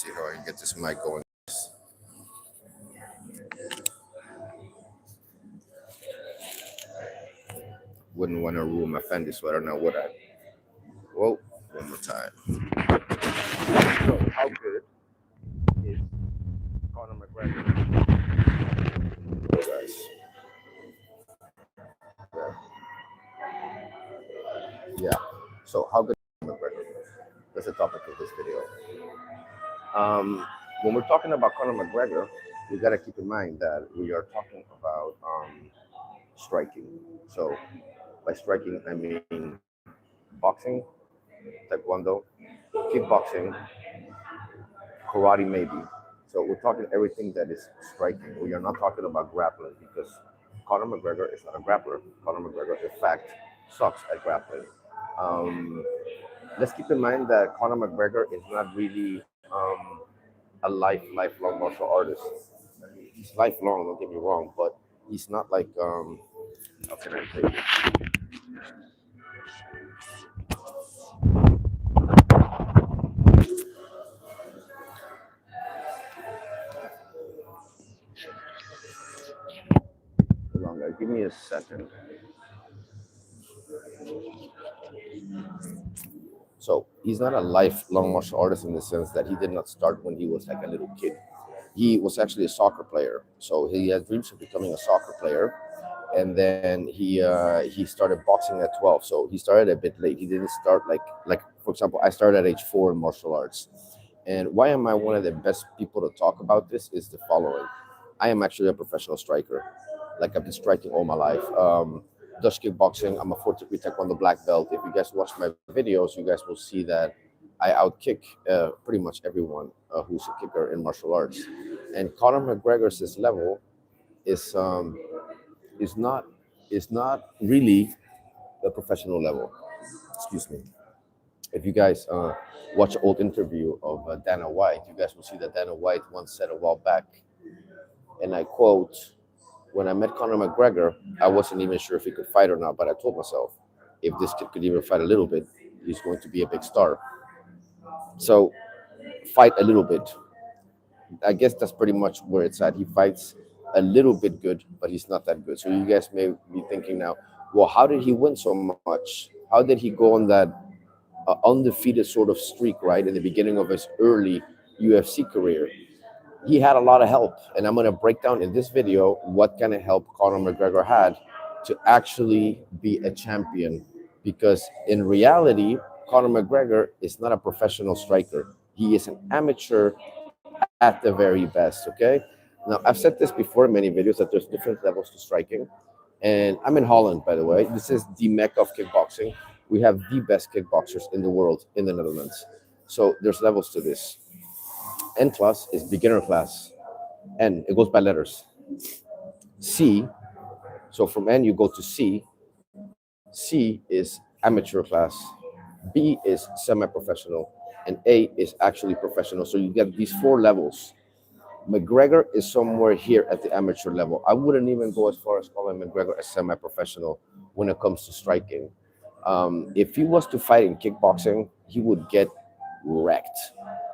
see how I can get this mic going. Wouldn't want to ruin my Fendi sweater now, would I? Whoa, one more time. So, how good is Conor McGregor? Guys. Yeah. So, how good is Conor McGregor? That's the topic of this video. When we're talking about Conor McGregor, we got to keep in mind that we are talking about striking. So, by striking, I mean boxing, taekwondo, kickboxing, karate, maybe. So we're talking everything that is striking. We are not talking about grappling because Conor McGregor is not a grappler. Conor McGregor, in fact, sucks at grappling. Um, let's keep in mind that Conor McGregor is not really a lifelong martial artist. He's lifelong, don't get me wrong, but he's not like how can I say? Hold on, guys, give me a second. So he's not a lifelong martial artist in the sense that he did not start when he was like a little kid. He was actually a soccer player, so he had dreams of becoming a soccer player, and then he started boxing at 12. So he started a bit late. He didn't start like for example, I started at age 4 in martial arts. And why am I one of the best people to talk about this is the following: I am actually a professional striker. Like I've been striking all my life. Dutch kickboxing. I'm a 4th degree taekwondo black belt. If you guys watch my videos, you guys will see that I outkick pretty much everyone who's a kicker in martial arts. And Conor McGregor's level is is not is not really the professional level. Excuse me. If you guys watch an old interview of Dana White, you guys will see that Dana White once said a while back, and I quote, "When I met Conor McGregor, I wasn't even sure if he could fight or not, but I told myself, if this kid could even fight a little bit, he's going to be a big star. So fight a little bit." I guess that's pretty much where it's at. He fights a little bit good, but he's not that good. So you guys may be thinking now, well, how did he win so much? How did he go on that undefeated sort of streak, right, in the beginning of his early UFC career? He had a lot of help, and I'm going to break down in this video what kind of help Conor McGregor had to actually be a champion. Because in reality, Conor McGregor is not a professional striker. He is an amateur at the very best, okay? Now, I've said this before in many videos that there's different levels to striking. And I'm in Holland, by the way. This is the mecca of kickboxing. We have the best kickboxers in the world in the Netherlands. So there's levels to this. N class is beginner class. N, it goes by letters. C, so from N you go to C. C is amateur class. B is semi-professional. And A is actually professional. So you get these 4 levels. McGregor is somewhere here at the amateur level. I wouldn't even go as far as calling McGregor a semi-professional when it comes to striking. If he was to fight in kickboxing, he would get wrecked.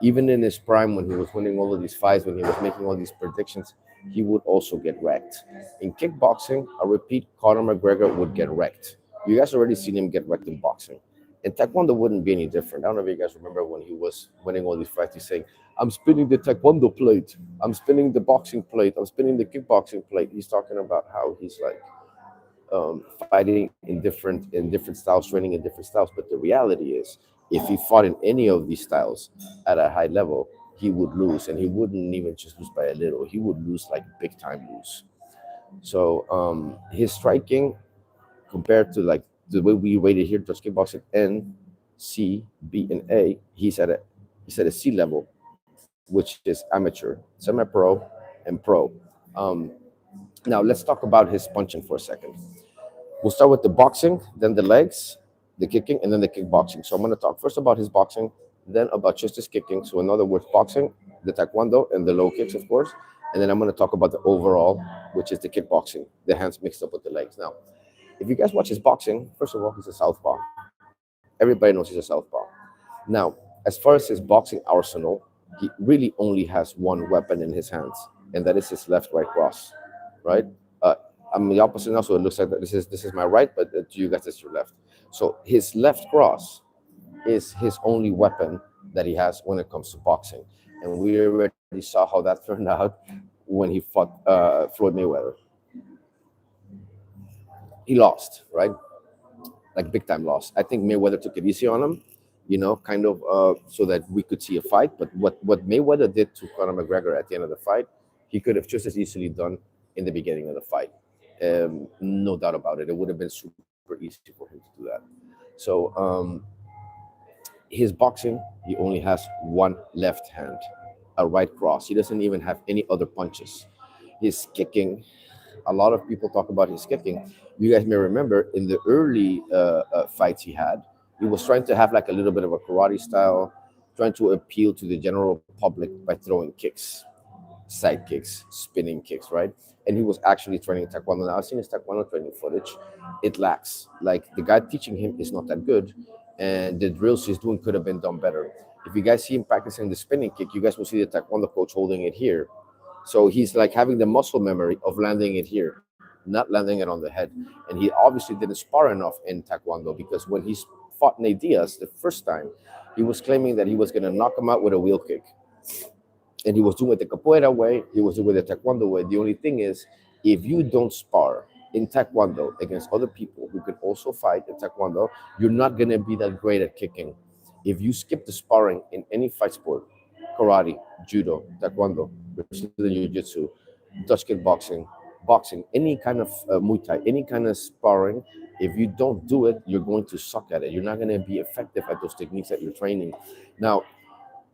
Even in his prime, when he was winning all of these fights, when he was making all these predictions, he would also get wrecked. In kickboxing, I repeat, Conor McGregor would get wrecked. You guys already seen him get wrecked in boxing. And Taekwondo wouldn't be any different. I don't know if you guys remember when he was winning all these fights, he's saying, "I'm spinning the Taekwondo plate. I'm spinning the boxing plate. I'm spinning the kickboxing plate." He's talking about how he's like fighting in different styles, training in different styles. But the reality is, if he fought in any of these styles at a high level, he would lose, and he wouldn't even just lose by a little. He would lose like big time lose. So his striking compared to like the way we rated here, just kickboxing N, C, B, and A, he's at a C level, which is amateur, semi-pro, and pro. Um, Now let's talk about his punching for a second. We'll start with the boxing, then the legs, the kicking, and then the kickboxing. So I'm going to talk first about his boxing, then about just his kicking. So in other words, boxing, the taekwondo, and the low kicks, of course. And then I'm going to talk about the overall, which is the kickboxing, the hands mixed up with the legs. Now, if you guys watch his boxing, first of all, he's a southpaw. Everybody knows he's a southpaw. Now, as far as his boxing arsenal, he really only has one weapon in his hands, and that is his left right cross, right? Uh, I'm the opposite now, so it looks like that this is my right, but to you guys it's your left. So his left cross is his only weapon that he has when it comes to boxing, and we already saw how that turned out when he fought Floyd Mayweather. He lost, right? Like big time loss. I think Mayweather took it easy on him, kind of so that we could see a fight. But what Mayweather did to Conor McGregor at the end of the fight, he could have just as easily done in the beginning of the fight. No doubt about it. It would have been super easy for him to do that. So his boxing, he only has one left hand, a right cross. He doesn't even have any other punches. His kicking, a lot of people talk about his kicking. You guys may remember in the early fights he was trying to have like a little bit of a karate style, trying to appeal to the general public by throwing kicks, side kicks, spinning kicks, right? And he was actually training taekwondo. Now I've seen his taekwondo training footage. It lacks. Like the guy teaching him is not that good, and the drills he's doing could have been done better. If you guys see him practicing the spinning kick, you guys will see the taekwondo coach holding it here. So he's like having the muscle memory of landing it here, not landing it on the head. And he obviously didn't spar enough in taekwondo, because when he fought Nate Diaz the first time, he was claiming that he was going to knock him out with a wheel kick, and he was doing it the capoeira way, he was doing it the taekwondo way. The only thing is, if you don't spar in taekwondo against other people who can also fight in taekwondo, you're not going to be that great at kicking. If you skip the sparring in any fight sport, karate, judo, taekwondo, Brazilian jiu-jitsu, Dutch kickboxing, boxing, any kind of Muay Thai, any kind of sparring, if you don't do it, you're going to suck at it. You're not going to be effective at those techniques that you're training. Now,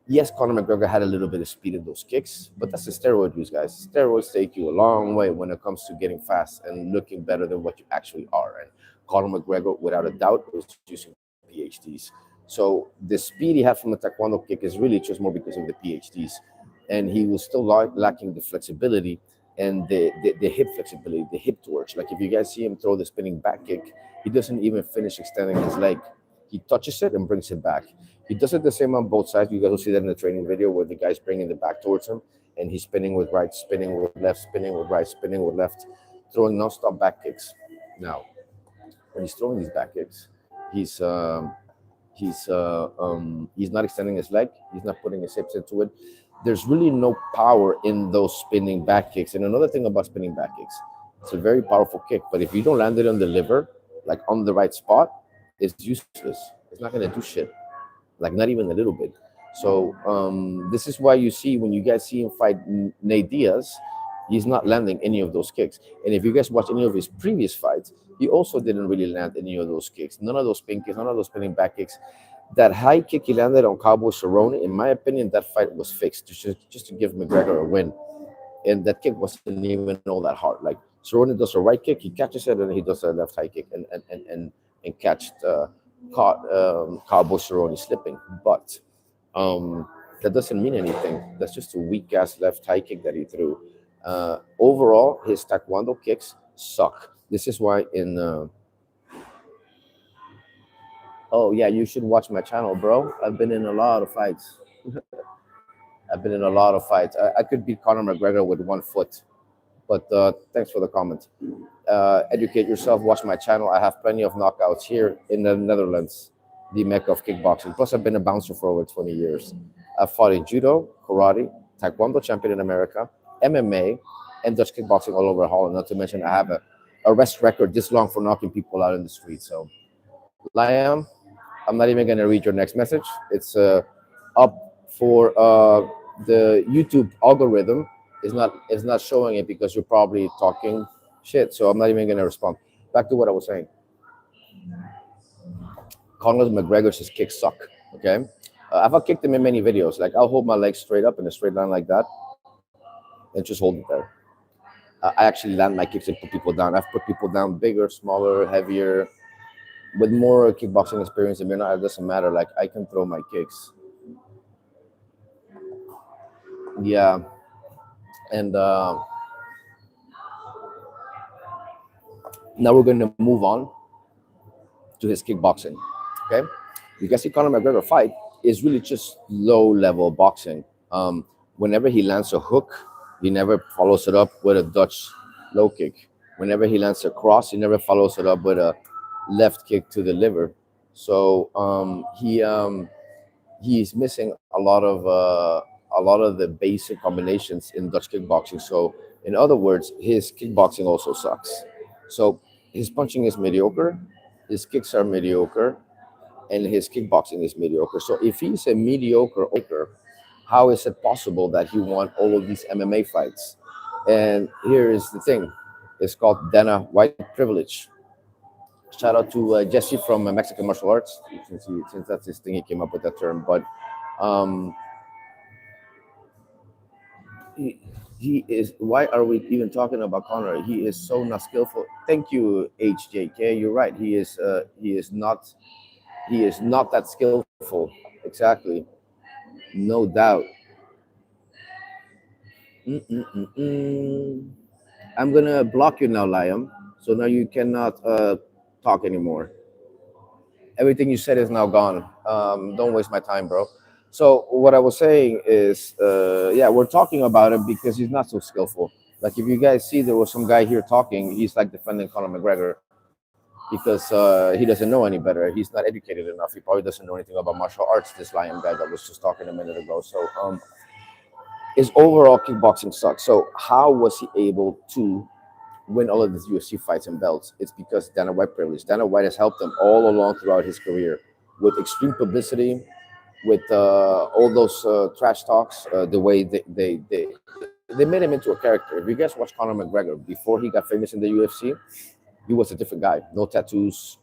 yes, Conor McGregor had a little bit of speed in those kicks, but that's the steroid use, guys. Steroids take you a long way when it comes to getting fast and looking better than what you actually are. And Conor McGregor, without a doubt, was using PhDs. So the speed he had from the taekwondo kick is really just more because of the PhDs. And he was still lacking the flexibility and the hip flexibility, the hip torch. Like if you guys see him throw the spinning back kick, he doesn't even finish extending his leg. He touches it and brings it back. He does it the same on both sides. You guys will see that in the training video where the guy's bringing the back towards him and he's spinning with right, spinning with left, spinning with right, spinning with left, throwing non-stop back kicks. Now, when he's throwing these back kicks, he's not extending his leg. He's not putting his hips into it. There's really no power in those spinning back kicks. And another thing about spinning back kicks, it's a very powerful kick, but if you don't land it on the liver, like on the right spot, it's useless. It's not going to do shit, like not even a little bit. So this is why you see when you guys see him fight Nate Diaz, he's not landing any of those kicks. And if you guys watch any of his previous fights, he also didn't really land any of those kicks. None of those spin kicks, none of those spinning back kicks. That high kick he landed on Cowboy Cerrone, in my opinion, that fight was fixed just to give McGregor a win. And that kick wasn't even all that hard. Like Cerrone does a right kick, he catches it, and he does a left high kick and caught Cowboy Cerrone slipping. But that doesn't mean anything. That's just a weak ass left high kick that he threw. Overall, his taekwondo kicks suck. This is why oh yeah, you should watch my channel, bro. I've been in a lot of fights. I've been in a lot of fights. I could beat Conor McGregor with 1 foot. But thanks for the comment. Educate yourself. Watch my channel. I have plenty of knockouts here in the Netherlands, the mecca of kickboxing. Plus, I've been a bouncer for over 20 years. I've fought in judo, karate, taekwondo champion in America, MMA, and Dutch kickboxing all over Holland. Not to mention, I have a arrest record this long for knocking people out in the street. So, Liam, I'm not even going to read your next message. It's up for the YouTube algorithm is not showing it because you're probably talking shit. So I'm not even going to respond. Back to what I was saying. Conor McGregor's kicks suck. Okay, I've kicked him in many videos. Like I'll hold my legs straight up in a straight line like that, and just hold it there. I actually land my kicks and put people down. I've put people down bigger, smaller, heavier, with more kickboxing experience. If you're not, it doesn't matter. Like I can throw my kicks. Yeah, and now we're going to move on to his kickboxing. Okay, you can see Conor McGregor fight is really just low level boxing. Whenever he lands a hook, he never follows it up with a Dutch low kick. Whenever he lands a cross, he never follows it up with a left kick to the liver. So he's missing a lot of the basic combinations in Dutch kickboxing. So in other words, his kickboxing also sucks. So his punching is mediocre, his kicks are mediocre, and his kickboxing is mediocre. So if he's a mediocre, how is it possible that he won all of these MMA fights? And here is the thing: it's called Dana White privilege. Shout out to Jesse from Mexican martial arts, since that's his thing. He came up with that term, but um, he, he is. Why are we even talking about Conor? He is so not skillful. Thank you, HJK. You're right. He is. He is not. He is not that skillful. Exactly. No doubt. Mm-mm-mm-mm. I'm gonna block you now, Liam. So now you cannot talk anymore. Everything you said is now gone. Don't waste my time, bro. So what I was saying is, yeah, we're talking about him because he's not so skillful. Like if you guys see, there was some guy here talking. He's like defending Conor McGregor because he doesn't know any better. He's not educated enough. He probably doesn't know anything about martial arts. This Lion guy that was just talking a minute ago. So his overall kickboxing sucks. So how was he able to win all of these UFC fights and belts? It's because Dana White privilege. Dana White has helped him all along throughout his career with extreme publicity, with all those trash talks, the way they made him into a character. If you guys watch Conor McGregor before he got famous in the UFC, he was a different guy. No tattoos,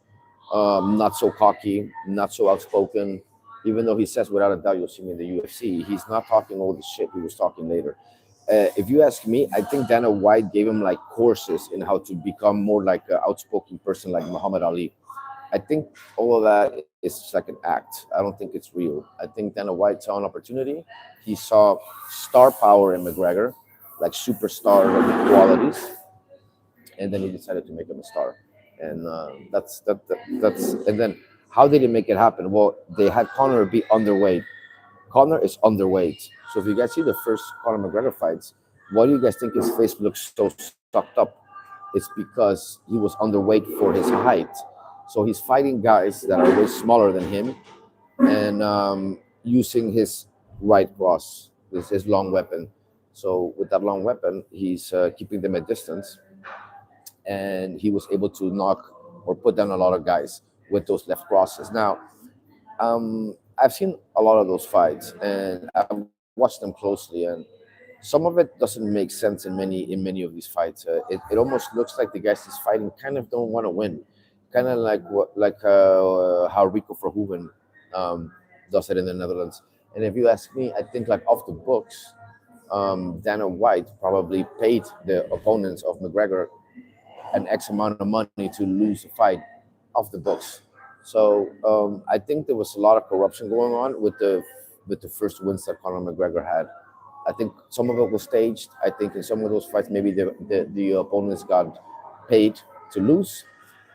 not so cocky, not so outspoken. Even though he says without a doubt you'll see me in the UFC, he's not talking all the shit he was talking later. If you ask me, I think Dana White gave him like courses in how to become more like an outspoken person like Muhammad Ali. I think all of that is just like an act. I don't think it's real. I think Dana White saw an opportunity. He saw star power in McGregor, like superstar qualities, and then he decided to make him a star. And that's and then how did he make it happen? Well, they had Conor be underweight. Conor is underweight. So if you guys see the first Conor McGregor fights, why do you guys think his face looks so sucked up? It's because he was underweight for his height. So he's fighting guys that are way smaller than him and using his right cross, his long weapon. So with that long weapon, he's keeping them at distance, and he was able to knock or put down a lot of guys with those left crosses. Now, I've seen a lot of those fights, and I've watched them closely, and some of it doesn't make sense in many of these fights. It almost looks like the guys he's fighting kind of don't want to win, kind of like how Rico Verhoeven does it in the Netherlands. And if you ask me, I think like off the books, Dana White probably paid the opponents of McGregor an X amount of money to lose the fight off the books. So I think there was a lot of corruption going on with the first wins that Conor McGregor had. I think some of it was staged. I think in some of those fights, maybe the opponents got paid to lose.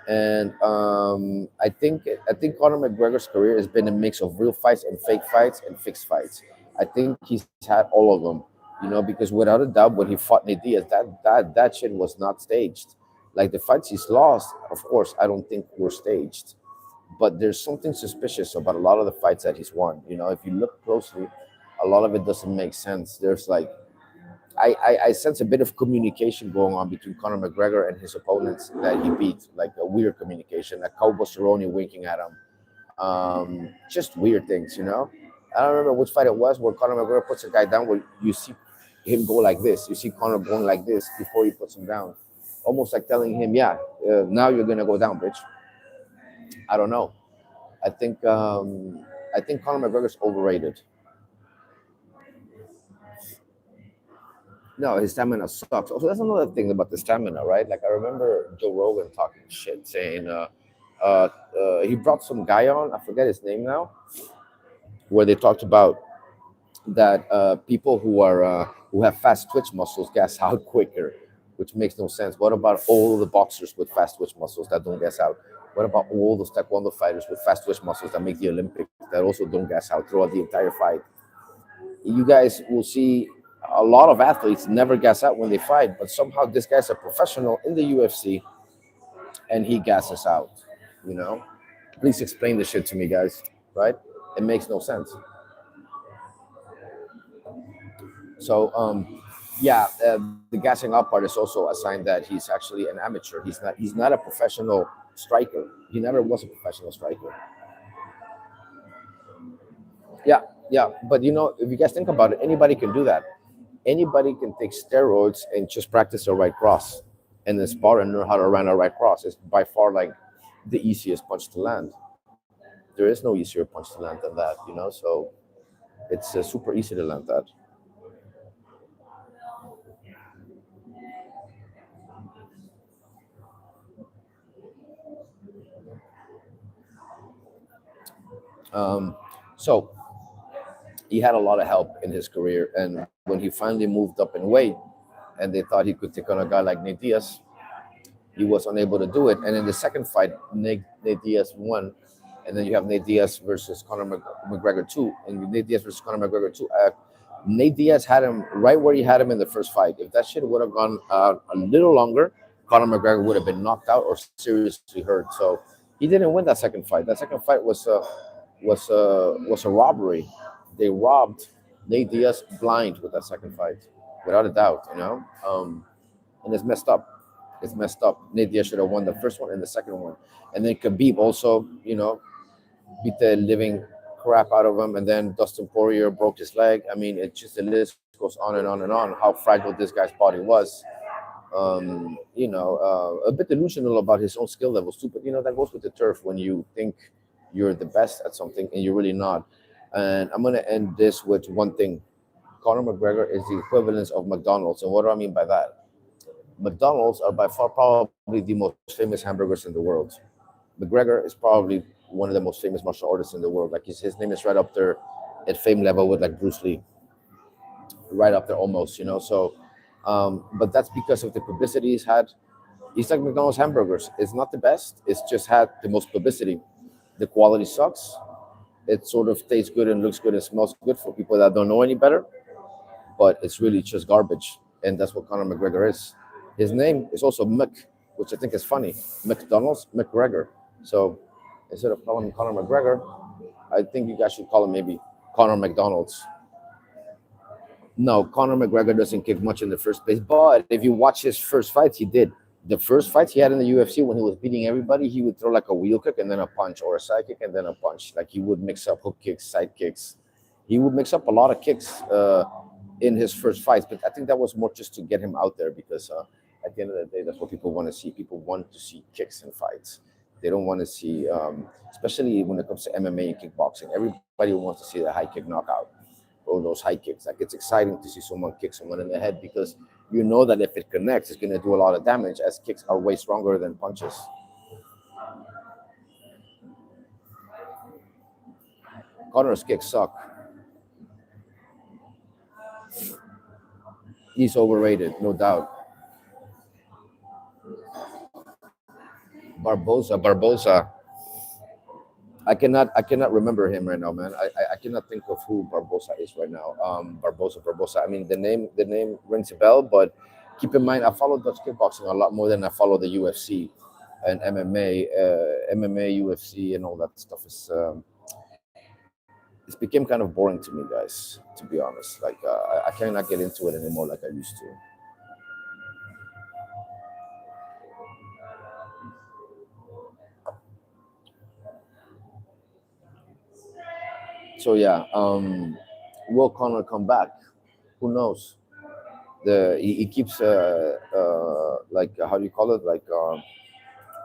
And I think Conor McGregor's career has been a mix of real fights and fake fights and fixed fights. I think he's had all of them, because without a doubt, when he fought Nate Diaz, that shit was not staged. Like the fights he's lost, of course, I don't think were staged, but there's something suspicious about a lot of the fights that he's won. If you look closely, a lot of it doesn't make sense. There's like I sense a bit of communication going on between Conor McGregor and his opponents that he beat, like a weird communication, like Cowboy Cerrone winking at him, just weird things. I don't remember which fight it was where Conor McGregor puts a guy down where you see him go like this. You see Conor going like this before he puts him down, almost like telling him, "Yeah, now you're gonna go down, bitch." I don't know. I think Conor McGregor's overrated. No, his stamina sucks. Also, that's another thing about the stamina, right? Like I remember Joe Rogan talking shit, saying he brought some guy on. I forget his name now, where they talked about that people who have fast twitch muscles gas out quicker, which makes no sense. What about all the boxers with fast twitch muscles that don't gas out? What about all those taekwondo fighters with fast twitch muscles that make the Olympics that also don't gas out throughout the entire fight? you guys will see a lot of athletes never gas out when they fight, but somehow this guy's a professional in the UFC and he gasses out. You know, please explain this shit to me, guys. Right? It makes no sense. So, yeah, the gassing out part is also a sign that he's actually an amateur. He's not a professional striker. He never was a professional striker. Yeah, yeah. But you know, if you guys think about it, anybody can do that. Anybody can take steroids and just practice a right cross and then spar and learn how to run a right cross. It's by far like the easiest punch to land. There is no easier punch to land than that, you know. So it's super easy to land that. Um, so he had a lot of help in his career, and when he finally moved up in weight, and they thought he could take on a guy like Nate Diaz, he was unable to do it. And in the second fight, Nate Diaz won, and then you have Nate Diaz versus McGregor two, and Nate Diaz versus Conor McGregor two. Nate Diaz had him right where he had him in the first fight. If that shit would have gone a little longer, Conor McGregor would have been knocked out or seriously hurt. So he didn't win that second fight. That second fight was a robbery. They robbed Nate Diaz blind with that second fight, without a doubt. You know, and it's messed up. It's messed up. Nate Diaz should have won the first one and the second one, and then Khabib also, you know, beat the living crap out of him, and then Dustin Poirier broke his leg. I mean, it just the list goes on and on and on. How fragile this guy's body was. You know, a bit delusional about his own skill levels too. But you know that goes with the turf when you think you're the best at something and you're really not. And I'm gonna end this with one thing. Conor McGregor is the equivalence of McDonald's, and what do I mean by that? McDonald's are by far probably the most famous hamburgers in the world. McGregor is probably one of the most famous martial artists in the world. Like his name is right up there at fame level with like Bruce Lee, right up there almost, you know. So, but that's because of the publicity he's had. He's like McDonald's hamburgers. It's not the best. It's just had the most publicity. The quality sucks. It sort of tastes good and looks good and smells good for people that don't know any better, but it's really just garbage. And that's what Conor McGregor is. His name is also Mc, which I think is funny. McDonald's McGregor. So instead of calling him Conor McGregor, I think you guys should call him maybe Conor McDonald's. No, Conor McGregor doesn't kick much in the first place. But if you watch his first fights, he did. The first fights he had in the UFC when he was beating everybody, he would throw like a wheel kick and then a punch, or a side kick and then a punch. Like he would mix up hook kicks, side kicks. He would mix up a lot of kicks in his first fights. But I think that was more just to get him out there because at the end of the day, that's what people want to see. People want to see kicks in fights. They don't want to see, especially when it comes to MMA and kickboxing. Everybody wants to see the high kick knockout or those high kicks. Like it's exciting to see someone kick someone in the head because you know that if it connects, it's going to do a lot of damage, as kicks are way stronger than punches. Connor's kicks suck. He's overrated, no doubt. Barbosa. I cannot remember him right now, man. I cannot think of who Barbosa is right now. Barbosa. I mean, the name rings a bell, but keep in mind, I follow Dutch kickboxing a lot more than I follow the UFC and MMA, MMA, UFC, and all that stuff. It's became kind of boring to me, guys. To be honest, like I cannot get into it anymore like I used to. So yeah, will Connor come back? Who knows? He keeps like how do you call it, like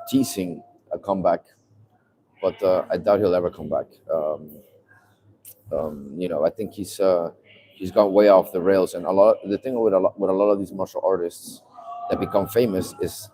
teasing a comeback, but I doubt he'll ever come back. You know, I think he's gone way off the rails, and the thing with a lot of these martial artists that become famous is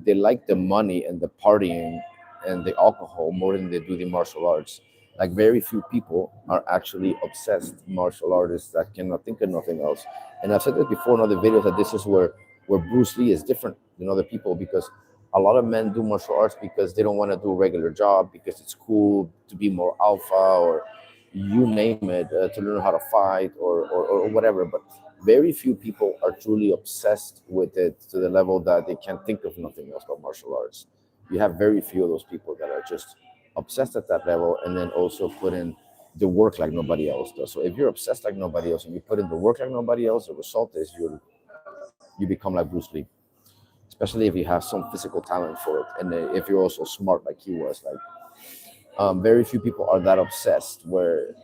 they like the money and the partying and the alcohol more than they do the martial arts. Like very few people are actually obsessed martial artists that cannot think of nothing else. And I've said this before in other videos that this is where Bruce Lee is different than other people because a lot of men do martial arts because they don't want to do a regular job because it's cool to be more alpha or you name it, to learn how to fight or whatever. But very few people are truly obsessed with it to the level that they can't think of nothing else but martial arts. You have very few of those people that are just obsessed at that level and then also put in the work like nobody else does. So if you're obsessed like nobody else and you put in the work like nobody else, the result is you become like Bruce Lee, especially if you have some physical talent for it, and if you're also smart like he was. Like, very few people are that obsessed where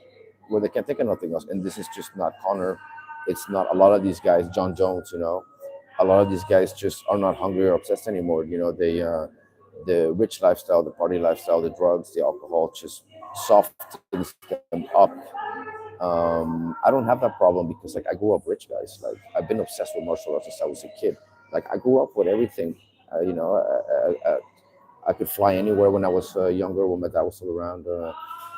they can't think of nothing else. And this is just not Connor. It's not a lot of these guys. John Jones, a lot of these guys just are not hungry or obsessed anymore. They the rich lifestyle, the party lifestyle, the drugs, the alcohol just softens them up. I don't have that problem because like I grew up rich, guys. Like I've been obsessed with martial arts since I was a kid. Like I grew up with everything. I could fly anywhere when I was younger, when my dad was still around.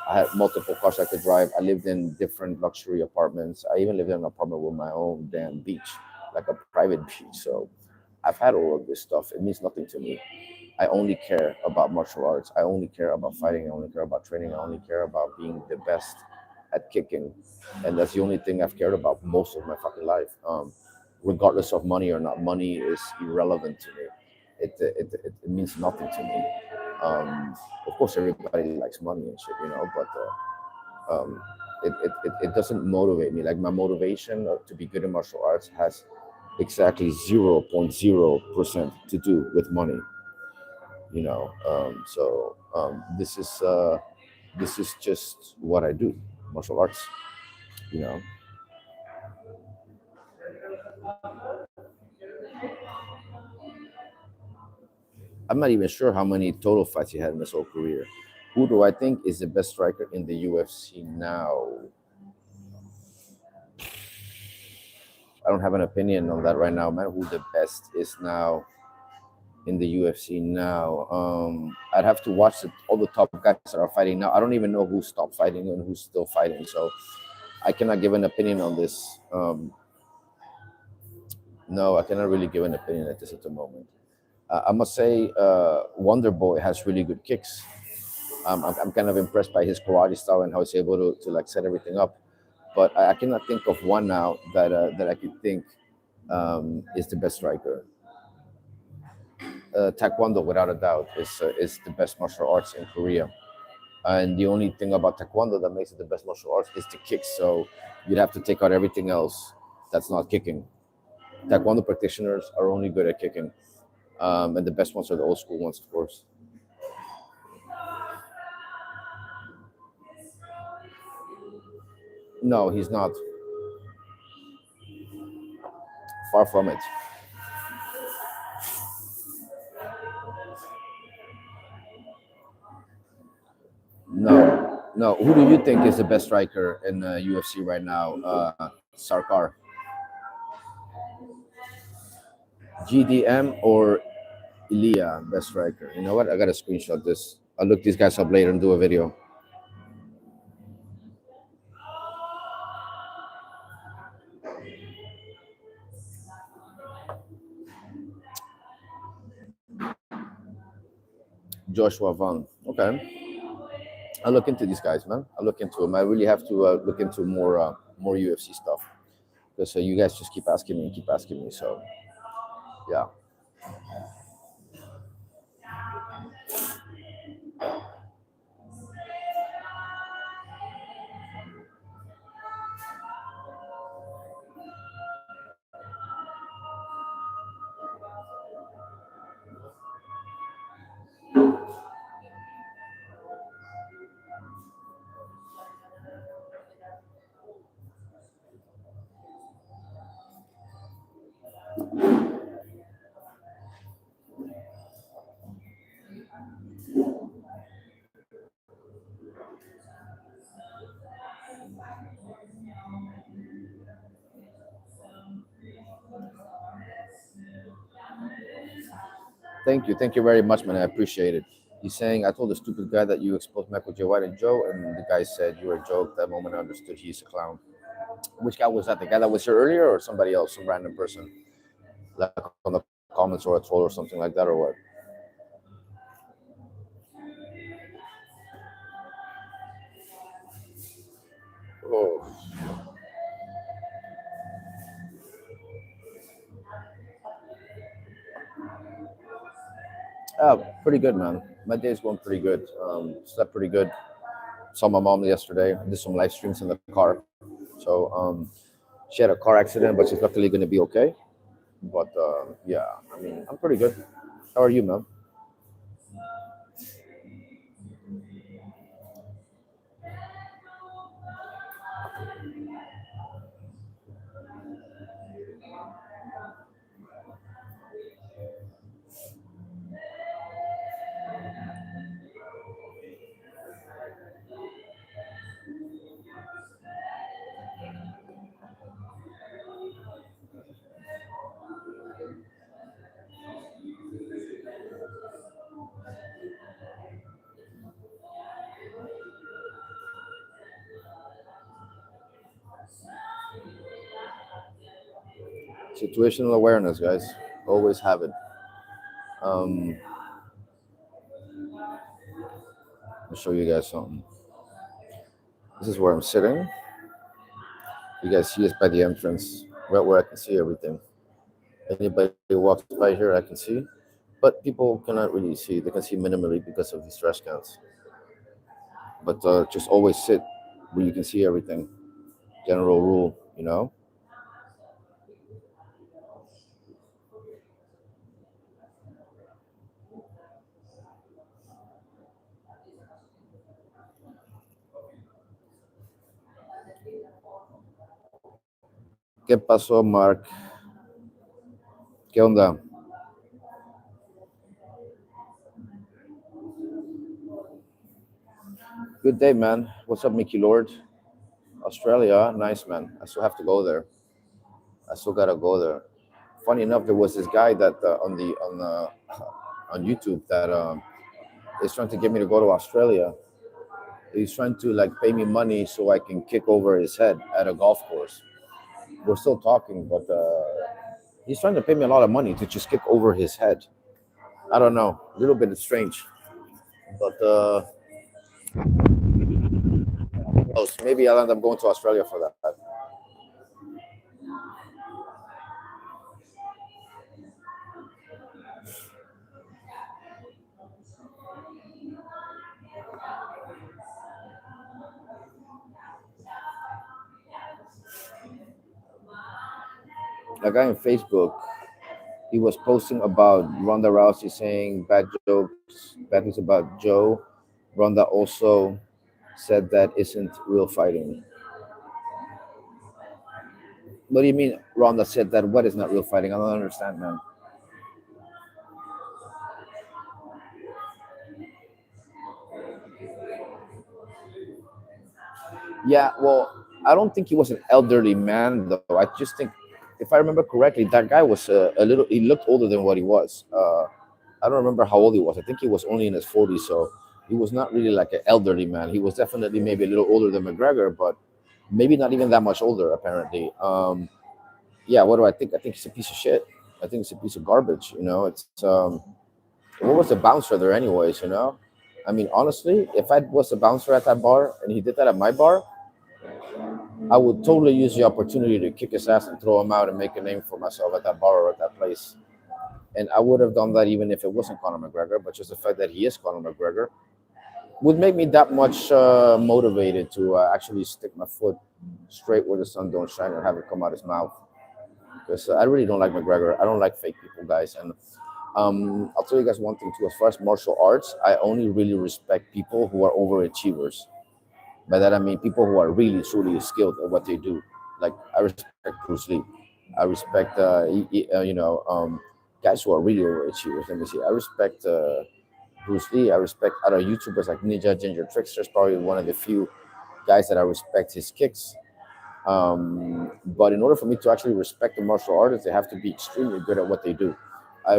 I had multiple cars I could drive. I lived in different luxury apartments. I even lived in an apartment with my own damn beach, like a private beach. So I've had all of this stuff. It means nothing to me. I only care about martial arts. I only care about fighting. I only care about training. I only care about being the best at kicking. And that's the only thing I've cared about most of my fucking life. Regardless of money or not, money is irrelevant to me. It means nothing to me. Of course, everybody likes money and shit, but it doesn't motivate me. Like my motivation to be good in martial arts has exactly 0.0% to do with money. This is just what I do, martial arts. You know, I'm not even sure how many total fights he had in his whole career. Who do I think is the best striker in the UFC now? I don't have an opinion on that right now, man. Who the best is now in the UFC now? I'd have to watch all the top guys that are fighting now. I don't even know who stopped fighting and who's still fighting, so I cannot give an opinion on this. No, I cannot really give an opinion at this at the moment. I must say, Wonder Boy has really good kicks. I'm kind of impressed by his karate style and how he's able to like set everything up. But I cannot think of one now that I could think is the best striker. Taekwondo, without a doubt, is the best martial arts in Korea. And the only thing about Taekwondo that makes it the best martial arts is the kicks. So you'd have to take out everything else that's not kicking. Taekwondo practitioners are only good at kicking, and the best ones are the old school ones, of course. No, he's not. Far from it. No, no. Who do you think is the best striker in UFC right now? Sarkar, GDM, or Ilya, best striker? You know what? I gotta screenshot this. I'll look these guys up later and do a video. Joshua Vaughn. Okay, I'll look into these guys, man. I'll look into them. I really have to look into more UFC stuff because you guys just keep asking me and keep asking me. So yeah. Thank you very much, man. I appreciate it. He's saying, I told the stupid guy that you exposed Michael J. White and Joe, and the guy said you were a joke. That moment I understood he's a clown. Which guy was that? The guy that was here earlier, or somebody else, some random person, like on the comments or a troll or something like that, or what? Pretty good, man. My day's going pretty good. Slept pretty good. Saw my mom yesterday. Did some live streams in the car. So she had a car accident, but she's luckily going to be okay. But yeah, I mean, I'm pretty good. How are you, man? Situational awareness, guys. Always have it. Um, I'll show you guys something. This is where I'm sitting. You guys see us by the entrance, right where I can see everything. Anybody who walks by here, I can see. But people cannot really see. They can see minimally because of these trash cans. But just always sit where you can see everything. General rule, you know. ¿Qué pasó, Mark? ¿Qué onda? Good day, man. What's up, Mickey Lord? Australia, nice, man. I still have to go there. I still gotta go there. Funny enough, there was this guy that on YouTube that is trying to get me to go to Australia. He's trying to like pay me money so I can kick over his head at a golf course. We're still talking, but he's trying to pay me a lot of money to just kick over his head. I don't know, a little bit strange, but who knows? Maybe I'll end up going to Australia for that. A guy on Facebook, he was posting about Ronda Rousey saying bad things about Joe. Ronda also said that isn't real fighting. What do you mean Ronda said that? What is not real fighting? I don't understand, man. Yeah, well, I don't think he was an elderly man though. I just think, if I remember correctly, that guy was a little. He looked older than what he was. I don't remember how old he was. I think he was only in his 40s, so he was not really like an elderly man. He was definitely maybe a little older than McGregor, but maybe not even that much older. Apparently, yeah. What do I think? I think he's a piece of shit. I think it's a piece of garbage. You know, it's what was the bouncer there, anyways? You know, I mean, honestly, if I was a bouncer at that bar and he did that at my bar, I would totally use the opportunity to kick his ass and throw him out and make a name for myself at that bar or at that place. And I would have done that even if it wasn't Conor McGregor, but just the fact that he is Conor McGregor would make me that much motivated to actually stick my foot straight where the sun don't shine and have it come out his mouth. Because I really don't like McGregor. I don't like fake people, guys. And I'll tell you guys one thing too. As far as martial arts, I only really respect people who are overachievers. By that I mean people who are really truly skilled at what they do. Like I respect Bruce Lee. I respect guys who are really overachievers. Let me see. I respect Bruce Lee. I respect other YouTubers like Ninja Ginger Trickster's probably one of the few guys that I respect his kicks. But in order for me to actually respect the martial artists, they have to be extremely good at what they do. I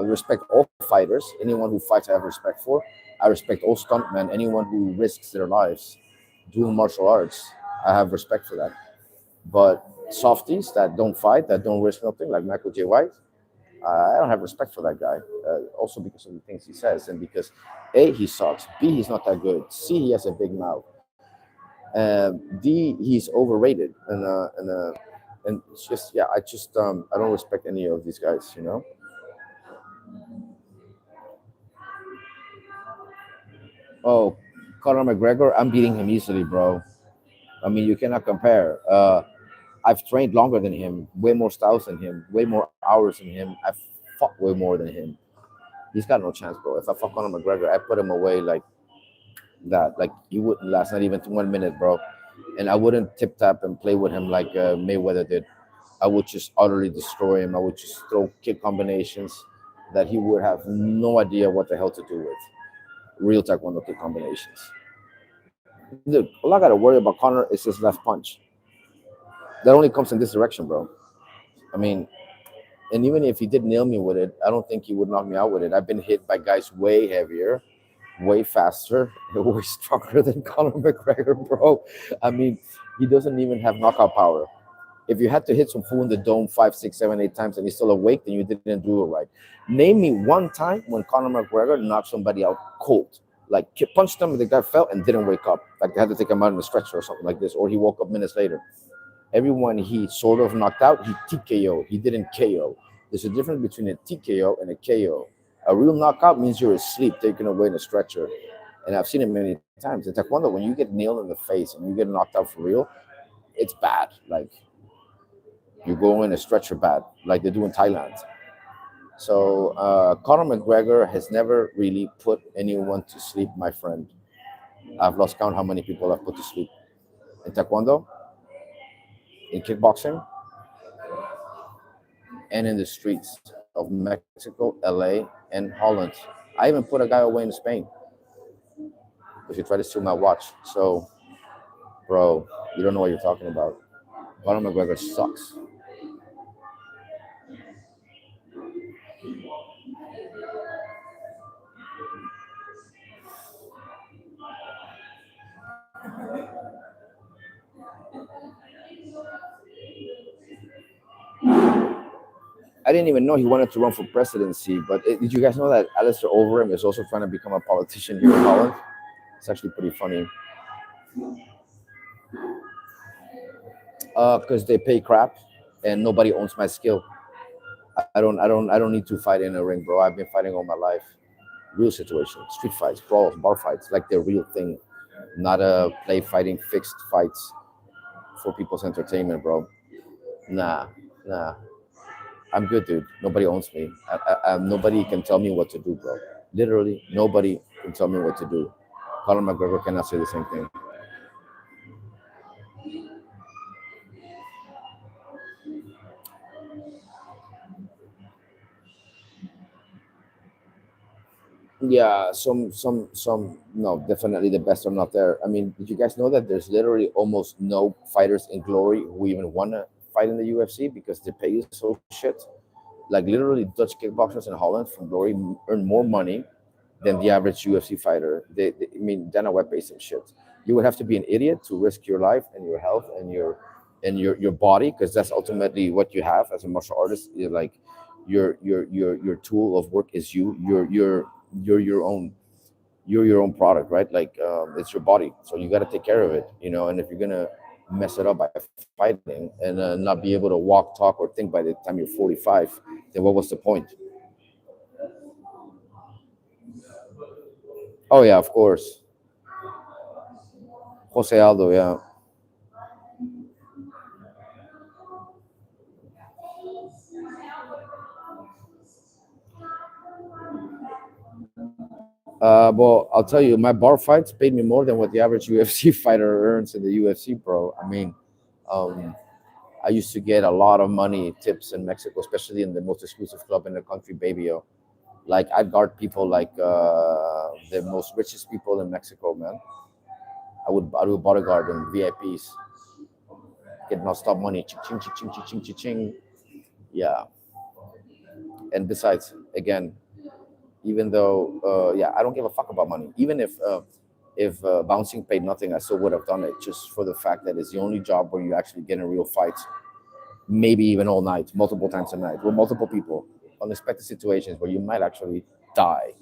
respect all fighters. Anyone who fights, I have respect for. I respect all stuntmen. Anyone who risks their lives doing martial arts, I have respect for that. But softies that don't fight, that don't risk nothing, like Michael J. White, I don't have respect for that guy. Also because of the things he says, and because A, he sucks. B, he's not that good. C, he has a big mouth. D, he's overrated, and it's just, yeah, I don't respect any of these guys. You know. Oh, Conor McGregor, I'm beating him easily, bro. I mean, you cannot compare. I've trained longer than him, way more styles than him, way more hours than him. I've fought way more than him. He's got no chance, bro. If I fuck Conor McGregor, I put him away like that. Like he wouldn't last not even 1 minute, bro. And I wouldn't tip tap and play with him like Mayweather did. I would just utterly destroy him. I would just throw kick combinations that he would have no idea what the hell to do with. Real Taekwondo kick combinations. Dude, all I gotta worry about Connor is his left punch. That only comes in this direction, bro. I mean, and even if he did nail me with it, I don't think he would knock me out with it. I've been hit by guys way heavier, way faster, way stronger than Conor McGregor, bro. I mean, he doesn't even have knockout power. If you had to hit some fool in the dome 5, 6, 7, 8 times and he's still awake, then you didn't do it right. Name me one time when Conor McGregor knocked somebody out cold. Like punched him, the guy fell and didn't wake up. Like they had to take him out in a stretcher or something like this, or he woke up minutes later. Everyone he sort of knocked out, he TKO. He didn't KO. There's a difference between a TKO and a KO. A real knockout means you're asleep, taken away in a stretcher. And I've seen it many times. In Taekwondo, when you get nailed in the face and you get knocked out for real, it's bad. Like you go in a stretcher bad, like they do in Thailand. So Conor McGregor has never really put anyone to sleep, my friend. I've lost count how many people I've put to sleep. In Taekwondo, in kickboxing, and in the streets of Mexico, LA, and Holland. I even put a guy away in Spain because he tried to steal my watch. So, bro, you don't know what you're talking about. Conor McGregor sucks. I didn't even know he wanted to run for presidency. But did you guys know that Alistair Overeem is also trying to become a politician here in Holland? It's actually pretty funny. Because they pay crap, and nobody owns my skill. I don't need to fight in a ring, bro. I've been fighting all my life. Real situation, street fights, brawls, bar fights, like the real thing, not a play fighting fixed fights for people's entertainment, bro. Nah, nah. I'm good, dude. Nobody owns me. Nobody can tell me what to do, bro. Literally, nobody can tell me what to do. Conor McGregor cannot say the same thing. Yeah, some. No, definitely the best are not there. I mean, did you guys know that there's literally almost no fighters in glory who even want to fight in the UFC because the pay is so shit? Like literally, Dutch kickboxers in Holland from glory earn more money than the average UFC fighter. I mean, Dana White pays some shit. You would have to be an idiot to risk your life and your health and your body, because that's ultimately what you have as a martial artist. You're like your tool of work is you. You're your own. You're your own product, right? Like it's your body, so you got to take care of it, you know. And if you're gonna mess it up by fighting and not be able to walk, talk, or think by the time you're 45, then what was the point? Oh yeah, of course. Jose Aldo, yeah. Well, I'll tell you, my bar fights paid me more than what the average UFC fighter earns in the UFC, bro. I mean, um, I used to get a lot of money tips in Mexico, especially in the most exclusive club in the country, Baby. Like I'd guard people like the most richest people in Mexico, man. I would bodyguard them, VIPs, get non-stop money, ching ching ching ching ching ching ching. Yeah, and besides, again, even though yeah, I don't give a fuck about money. Even if bouncing paid nothing, I still would have done it just for the fact that it's the only job where you actually get in real fights, maybe even all night, multiple times a night, with multiple people, unexpected situations where you might actually die.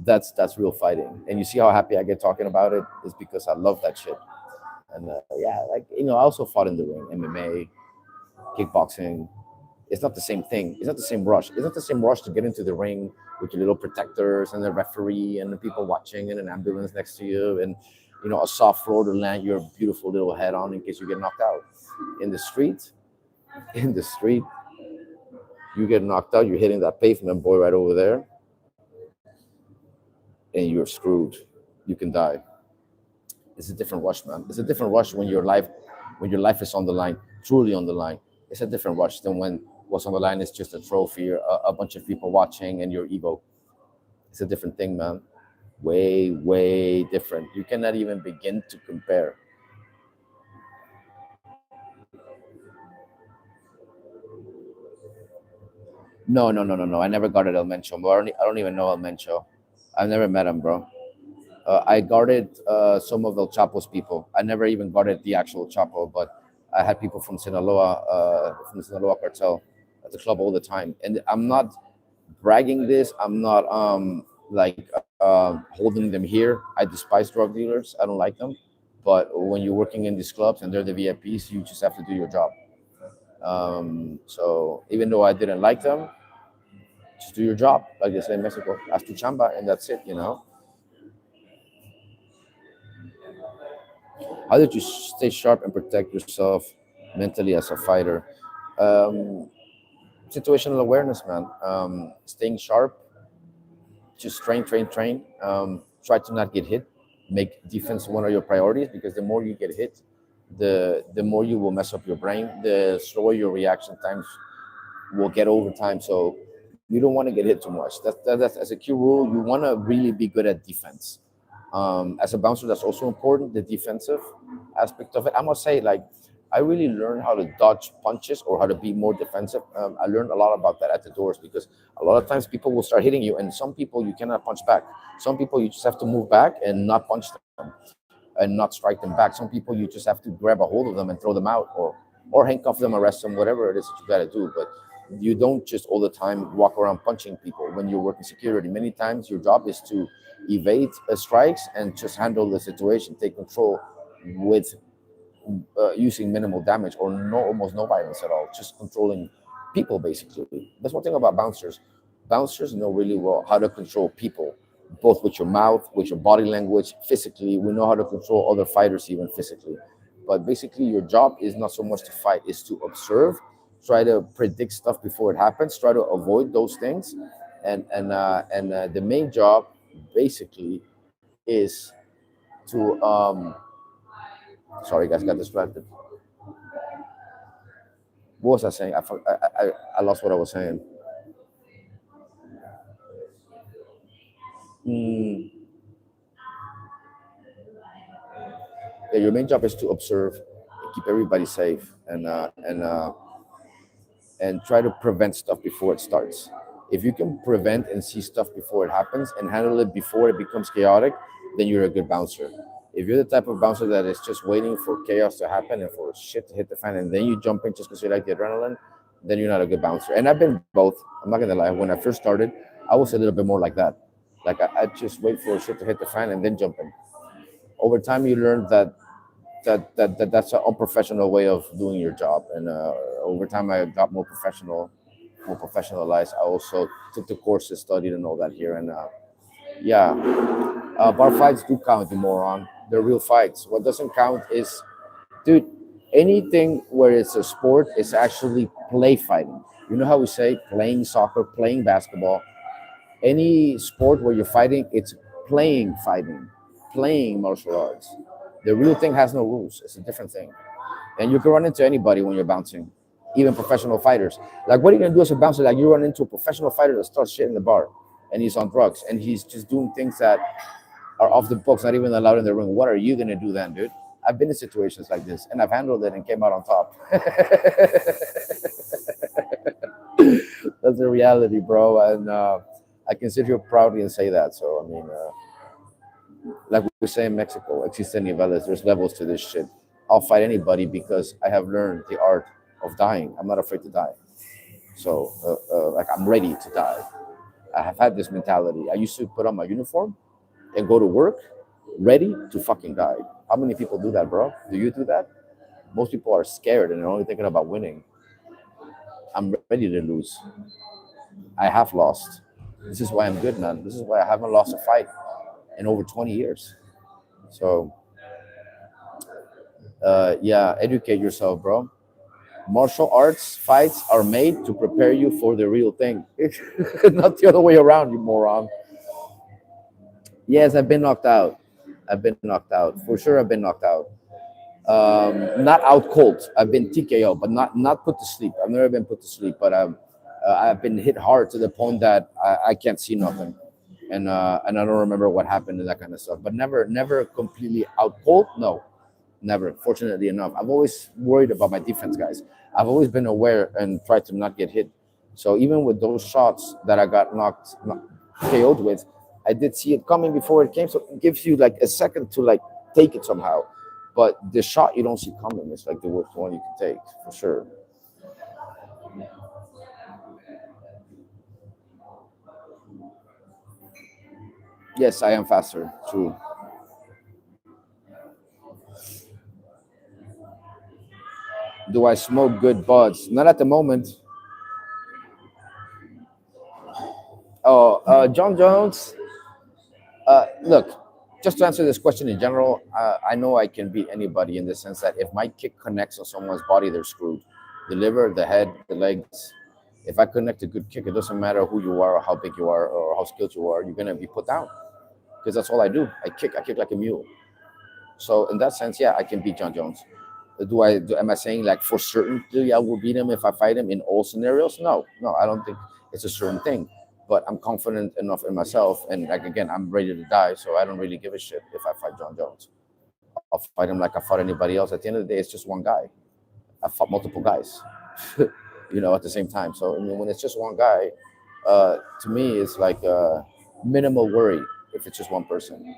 That's real fighting. And you see how happy I get talking about it is because I love that shit. And yeah, like I also fought in the ring, MMA, kickboxing. It's not the same thing. It's not the same rush. It's not the same rush to get into the ring with your little protectors and the referee and the people watching and an ambulance next to you and a soft floor to land your beautiful little head on in case you get knocked out. In the street, in the street, you get knocked out. You're hitting that pavement, boy, right over there, and you're screwed. You can die. It's a different rush, man. It's a different rush when your life is on the line, truly on the line. It's a different rush than when what's on the line is just a trophy or a bunch of people watching and your ego. It's a different thing, man. Way, way different. You cannot even begin to compare. No, no, no, no, no. I never guarded El Mencho, bro. I don't even know El Mencho. I've never met him, bro. I guarded some of El Chapo's people. I never even guarded the actual Chapo, but I had people from the Sinaloa cartel at the club all the time. And I'm not bragging this. I'm not like holding them here. I despise drug dealers. I don't like them. But when you're working in these clubs and they're the VIPs, you just have to do your job. So even though I didn't like them, just do your job, like they say in Mexico. Haz tu chamba, and that's it. How did you stay sharp and protect yourself mentally as a fighter? Um, Situational awareness, man. Staying sharp, just train, train, train. Try to not get hit. Make defense one of your priorities because the more you get hit, the more you will mess up your brain. The slower your reaction times will get over time. So you don't want to get hit too much. That's as a key rule. You want to really be good at defense. As a bouncer, that's also important. The defensive aspect of it. I must say, like, I really learned how to dodge punches or how to be more defensive. I learned a lot about that at the doors because a lot of times people will start hitting you, and some people you cannot punch back. Some people you just have to move back and not punch them and not strike them back. Some people you just have to grab a hold of them and throw them out, or handcuff them, arrest them, whatever it is that you got to do. But you don't just all the time walk around punching people when you're working security. Many times your job is to evade strikes and just handle the situation, take control with using minimal damage or almost no violence at all, just controlling people basically. That's one thing about bouncers. Bouncers know really well how to control people, both with your mouth, with your body language, physically. We know how to control other fighters even physically. But basically, your job is not so much to fight; is to observe, try to predict stuff before it happens, try to avoid those things, and the main job basically is to sorry guys, got distracted. What was I saying? I lost what I was saying. Mm, yeah, your main job is to observe, keep everybody safe, and try to prevent stuff before it starts. If you can prevent and see stuff before it happens and handle it before it becomes chaotic, then you're a good bouncer. If you're the type of bouncer that is just waiting for chaos to happen and for shit to hit the fan and then you jump in just because you like the adrenaline, then you're not a good bouncer. And I've been both. I'm not gonna lie. When I first started, I was a little bit more like that. Like I just wait for shit to hit the fan and then jump in. Over time, you learn that's an unprofessional way of doing your job. And over time, I got more professional, more professionalized. I also took the courses, studied, and all that here. And yeah, bar fights do count, you moron. They're real fights. What doesn't count is, dude, anything where it's a sport is actually play fighting. You know how we say playing soccer, playing basketball. Any sport where you're fighting, it's playing fighting, playing martial arts. The real thing has no rules. It's a different thing. And you can run into anybody when you're bouncing, even professional fighters. Like, what are you gonna do as a bouncer? Like, you run into a professional fighter that starts shit in the bar, and he's on drugs, and he's just doing things that are off the books, not even allowed in the ring. What are you gonna do then, dude? I've been in situations like this, and I've handled it and came out on top. That's the reality, bro. And I can sit here proudly and say that. So, I mean, like we say in Mexico, existen niveles. There's levels to this shit. I'll fight anybody because I have learned the art of dying. I'm not afraid to die. So, like, I'm ready to die. I have had this mentality. I used to put on my uniform and go to work ready to fucking die. How many people do that, bro? Do you do that? Most people are scared and they're only thinking about winning. I'm ready to lose. I have lost. This is why I'm good, man. This is why I haven't lost a fight in over 20 years. So, yeah, educate yourself, bro. Martial arts fights are made to prepare you for the real thing, not the other way around, you moron. Yes, I've been knocked out. I've been knocked out for sure. I've been knocked out. Not out cold. I've been TKO, but not put to sleep. I've never been put to sleep, but I've been hit hard to the point that I can't see nothing, and I don't remember what happened and that kind of stuff. But never completely out cold. No, never. Fortunately enough, I've always worried about my defense guys. I've always been aware and tried to not get hit. So even with those shots that I got KO'd with, I did see it coming before it came. So it gives you like a second to like take it somehow. But the shot you don't see coming is like the worst one you can take for sure. Yes, I am faster. True. Do I smoke good buds? Not at the moment. Oh, John Jones. Look, just to answer this question in general, I know I can beat anybody in the sense that if my kick connects on someone's body, they're screwed. The liver, the head, the legs. If I connect a good kick, it doesn't matter who you are or how big you are or how skilled you are, you're gonna be put down because that's all I do. I kick. I kick like a mule. So in that sense, yeah, I can beat John Jones. Am I saying like for certainty I will beat him if I fight him in all scenarios? No, no, I don't think it's a certain thing. But I'm confident enough in myself, and like again, I'm ready to die, so I don't really give a shit if I fight John Jones. I'll fight him like I fought anybody else. At the end of the day, it's just one guy. I fought multiple guys, at the same time. So I mean, when it's just one guy, to me, it's like minimal worry if it's just one person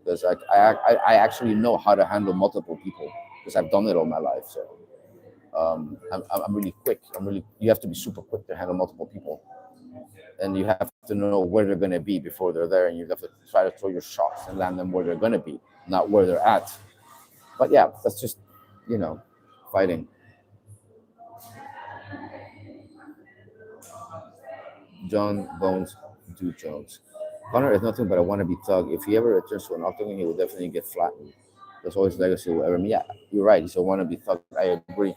because I actually know how to handle multiple people because I've done it all my life. So I'm really quick. You have to be super quick to handle multiple people, and you have to know where they're going to be before they're there, and you have to try to throw your shots and land them where they're going to be, not where they're at. But yeah, that's just you know fighting. John Bones Do Jones. Conor is nothing but a wannabe thug. If he ever returns to an octagon, he will definitely get flattened. That's all his legacy will ever be. Yeah, you're right. He's a wannabe thug. I agree.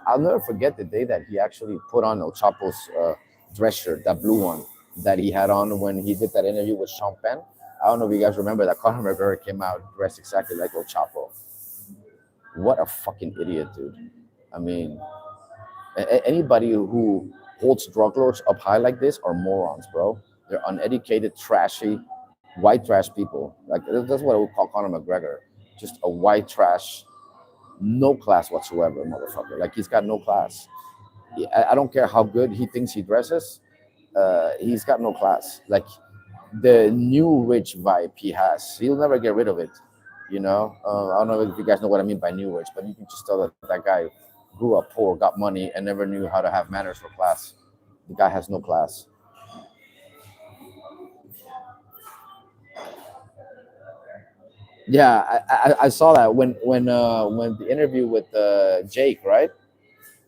I'll never forget the day that he actually put on El Chapo's dress shirt, that blue one that he had on when he did that interview with Sean Penn. I don't know if you guys remember that Conor McGregor came out dressed exactly like El Chapo. What a fucking idiot, dude. I mean, anybody who holds drug lords up high like this are morons, bro. They're uneducated, trashy, white trash people. Like that's what I would call Conor McGregor. Just a white trash, no class whatsoever, motherfucker. Like he's got no class. I don't care how good he thinks he dresses. He's got no class. Like the new rich vibe he has, he'll never get rid of it. I don't know if you guys know what I mean by new rich, but you can just tell that that guy grew up poor, got money, and never knew how to have manners for class. The guy has no class. Yeah, I saw that when the interview with Jake, right?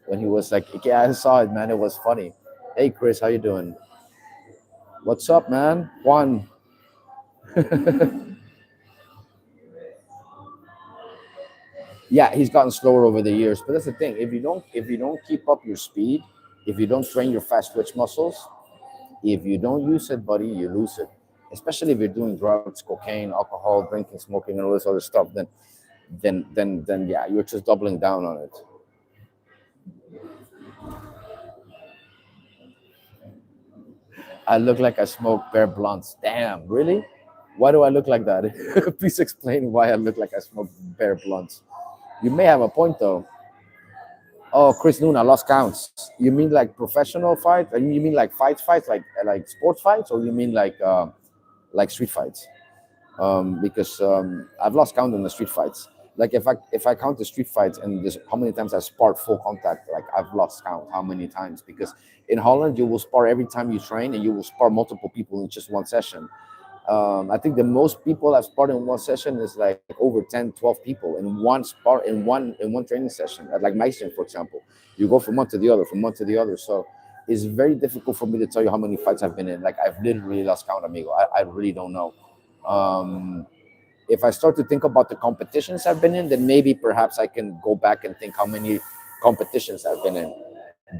When he was like, yeah, I saw it, man. It was funny. Hey, Chris, how you doing? What's up, man? Juan. Yeah, he's gotten slower over the years, but that's the thing. If you don't keep up your speed, if you don't train your fast twitch muscles, if you don't use it, buddy, you lose it. Especially if you're doing drugs, cocaine, alcohol, drinking, smoking, and all this other stuff, then yeah, you're just doubling down on it. I look like I smoke bare blunts. Damn, really? Why do I look like that? Please explain why I look like I smoke bare blunts. You may have a point though. Oh, Chris Noon, I lost counts. You mean like professional fight? You mean like fights, like sports fights, or you mean like street fights? Because I've lost count on the street fights. Like if I count the street fights and this, how many times I sparred full contact, like I've lost count how many times. Because in Holland you will spar every time you train, and you will spar multiple people in just one session. I think the most people I've sparred in one session is like over 10, 12 people in one spar in one training session. At like my gym, for example, you go from one to the other, from one to the other. So it's very difficult for me to tell you how many fights I've been in. Like I've literally lost count, amigo. I really don't know. Um, if I start to think about the competitions I've been in, then maybe perhaps I can go back and think how many competitions I've been in.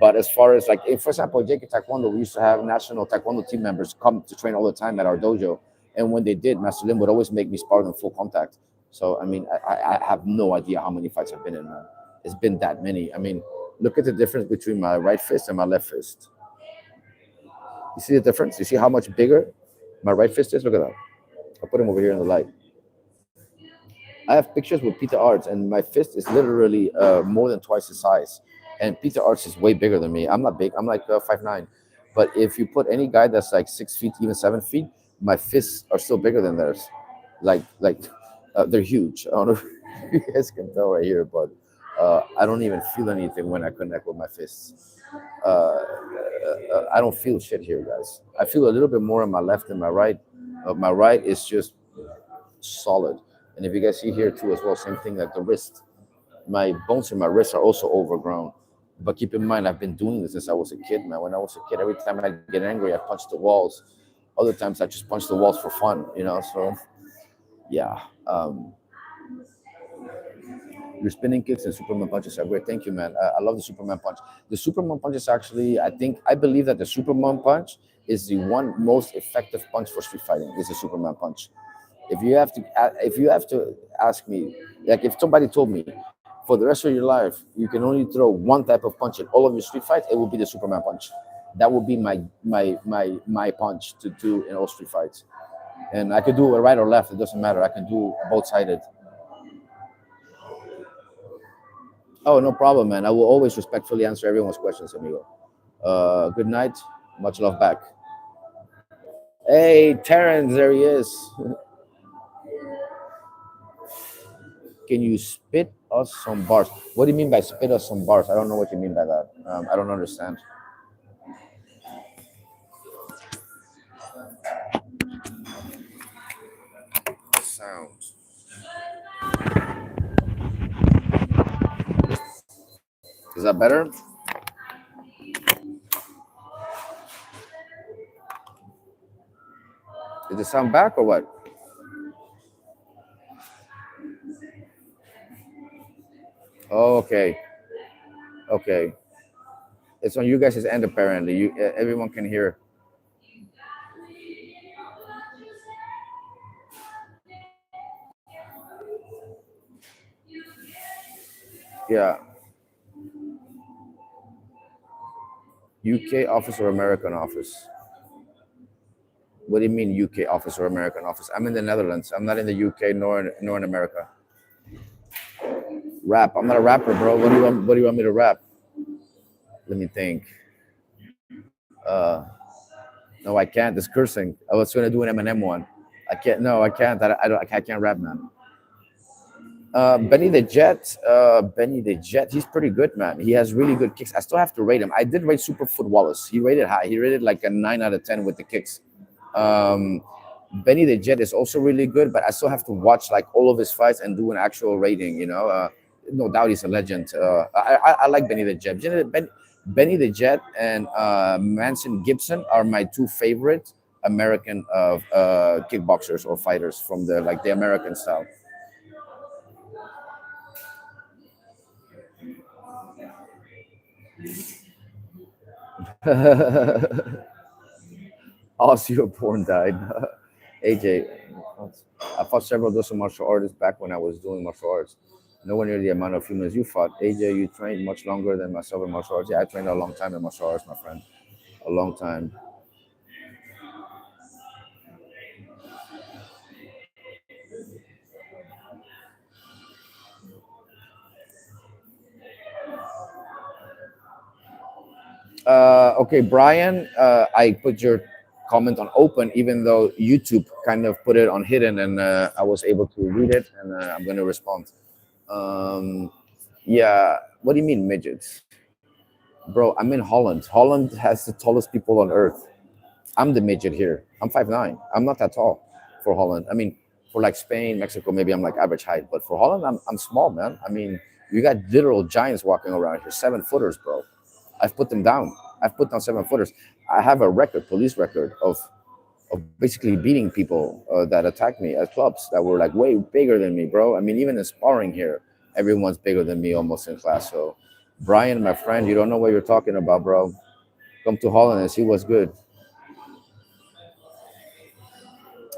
But as far as like, if, for example, JK Taekwondo, we used to have national Taekwondo team members come to train all the time at our dojo. And when they did, Master Lim would always make me spar them full contact. So, I mean, I have no idea how many fights I've been in, man. It's been that many. I mean, look at the difference between my right fist and my left fist. You see the difference? You see how much bigger my right fist is? Look at that. I'll put him over here in the light. I have pictures with Peter Arts, and my fist is literally more than twice his size. And Peter Arts is way bigger than me. I'm not big. I'm like 5'9". But if you put any guy that's like 6 feet, even 7 feet, my fists are still bigger than theirs. They're huge. I don't know if you guys can tell right here, but I don't even feel anything when I connect with my fists. I don't feel shit here, guys. I feel a little bit more on my left than my right. My right is just solid. And if you guys see here too as well, same thing, like the wrist. My bones in my wrist are also overgrown. But keep in mind, I've been doing this since I was a kid, man. When I was a kid, every time I get angry, I punch the walls. Other times I just punch the walls for fun, you know. So yeah. Your spinning kicks and Superman punches are great. Thank you, man. I love the Superman punch. The Superman punch is actually, I believe that the Superman punch is the one most effective punch for street fighting. Is the Superman punch. If you have to ask me, like if somebody told me for the rest of your life you can only throw one type of punch in all of your street fights, it will be the Superman punch. That would be my punch to do in all street fights. And I could do it right or left, it doesn't matter. I can do both sided. Oh, no problem, man. I will always respectfully answer everyone's questions, amigo. Good night. Much love back. Hey, Terrence, there he is. Can you spit us some bars? What do you mean by spit us some bars? I don't know what you mean by that. I don't understand. Sound. Is that better? Did it sound back or what? Oh, okay. Okay. It's on you guys' end apparently. Everyone can hear. Yeah. UK office or American office? What do you mean UK office or American office? I'm in the Netherlands. I'm not in the UK nor in America. Rap. I'm not a rapper, bro. What do you want me to rap? Let me think. Uh, no, I can't. It's cursing. I was gonna do an Eminem one. I can't. No, I can't. I can't rap, man. Benny the Jet, he's pretty good, man. He has really good kicks. I still have to rate him. I did rate Superfoot Wallace. He rated high. He rated like a 9 out of 10 with the kicks. Um, Benny the Jet is also really good, but I still have to watch like all of his fights and do an actual rating. No doubt he's a legend. I like Benny the Jet. Benny the Jet and Manson Gibson are my two favorite American kickboxers or fighters from the American style. Osteoporn died. AJ, I fought several dozen martial artists back when I was doing martial arts. Nowhere near the amount of humans you fought. AJ, you trained much longer than myself in martial arts. Yeah, I trained a long time in martial arts, my friend. A long time. Okay, Brian, I put your comment on open, even though YouTube kind of put it on hidden, and I was able to read it, and I'm going to respond. Um, yeah, what do you mean midgets? Bro, I'm in Holland. Holland has the tallest people on earth. I'm the midget here. I'm 5'9". I'm not that tall. for Holland. I mean, for like Spain, Mexico, maybe I'm like average height, but for Holland, I'm small, man. I mean, you got literal giants walking around here, 7 footers, bro. I've put them down. I've put down 7 footers. I have a record, police record of basically beating people that attacked me at clubs that were like way bigger than me, bro. I mean, even in sparring here, everyone's bigger than me almost in class. So, Brian, my friend, you don't know what you're talking about, bro. Come to Holland and see what's good.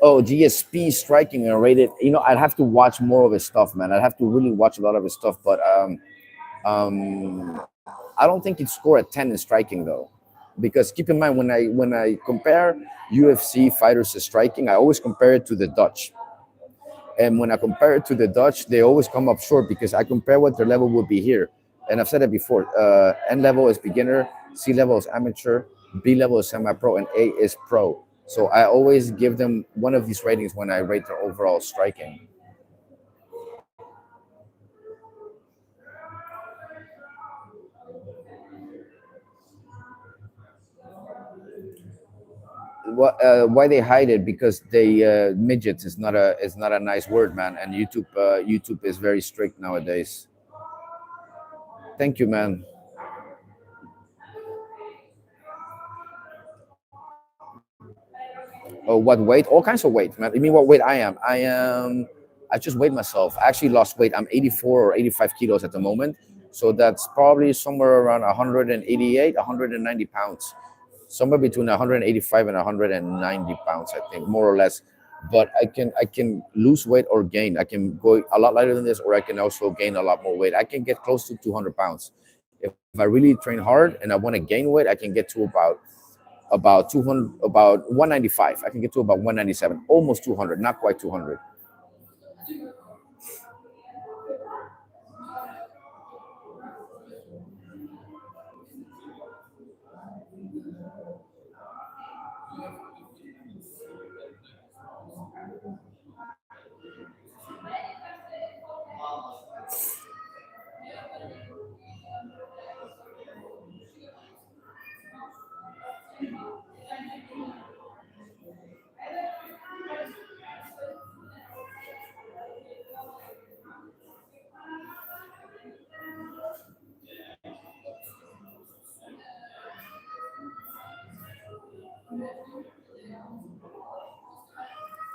Oh, GSP striking and rated. You know, I'd have to watch more of his stuff, man. I'd have to really watch a lot of his stuff, but I don't think he'd score a 10 in striking though, because keep in mind when I compare UFC fighters to striking, I always compare it to the Dutch. And when I compare it to the Dutch, they always come up short because I compare what their level would be here. And I've said it before. N level is beginner, C level is amateur, B level is semi-pro, and A is pro. So I always give them one of these ratings when I rate their overall striking. Why they hide it? Because they midgets is not a nice word, man. And YouTube is very strict nowadays. Thank you, man. Oh, what weight? All kinds of weight, man. You mean what weight I am? I just weighed myself. I actually lost weight. I'm 84 or 85 kilos at the moment. So that's probably somewhere around 188, 190 pounds. Somewhere between 185 and 190 pounds, I think, more or less. But I can lose weight or gain. I can go a lot lighter than this, or I can also gain a lot more weight. I can get close to 200 pounds. If I really train hard and I want to gain weight, I can get to about 200, about 195. I can get to about 197, almost 200, not quite 200.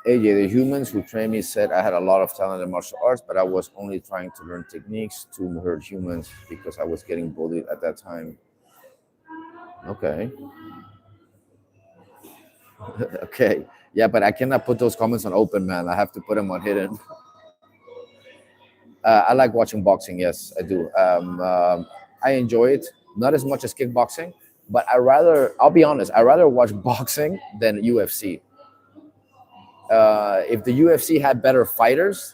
AJ, the humans who trained me said I had a lot of talent in martial arts, but I was only trying to learn techniques to hurt humans because I was getting bullied at that time. Okay. Okay. Yeah, but I cannot put those comments on open, man. I have to put them on hidden. I like watching boxing. Yes, I do. I enjoy it, not as much as kickboxing, but I'll be honest, I rather watch boxing than UFC. If the UFC had better fighters,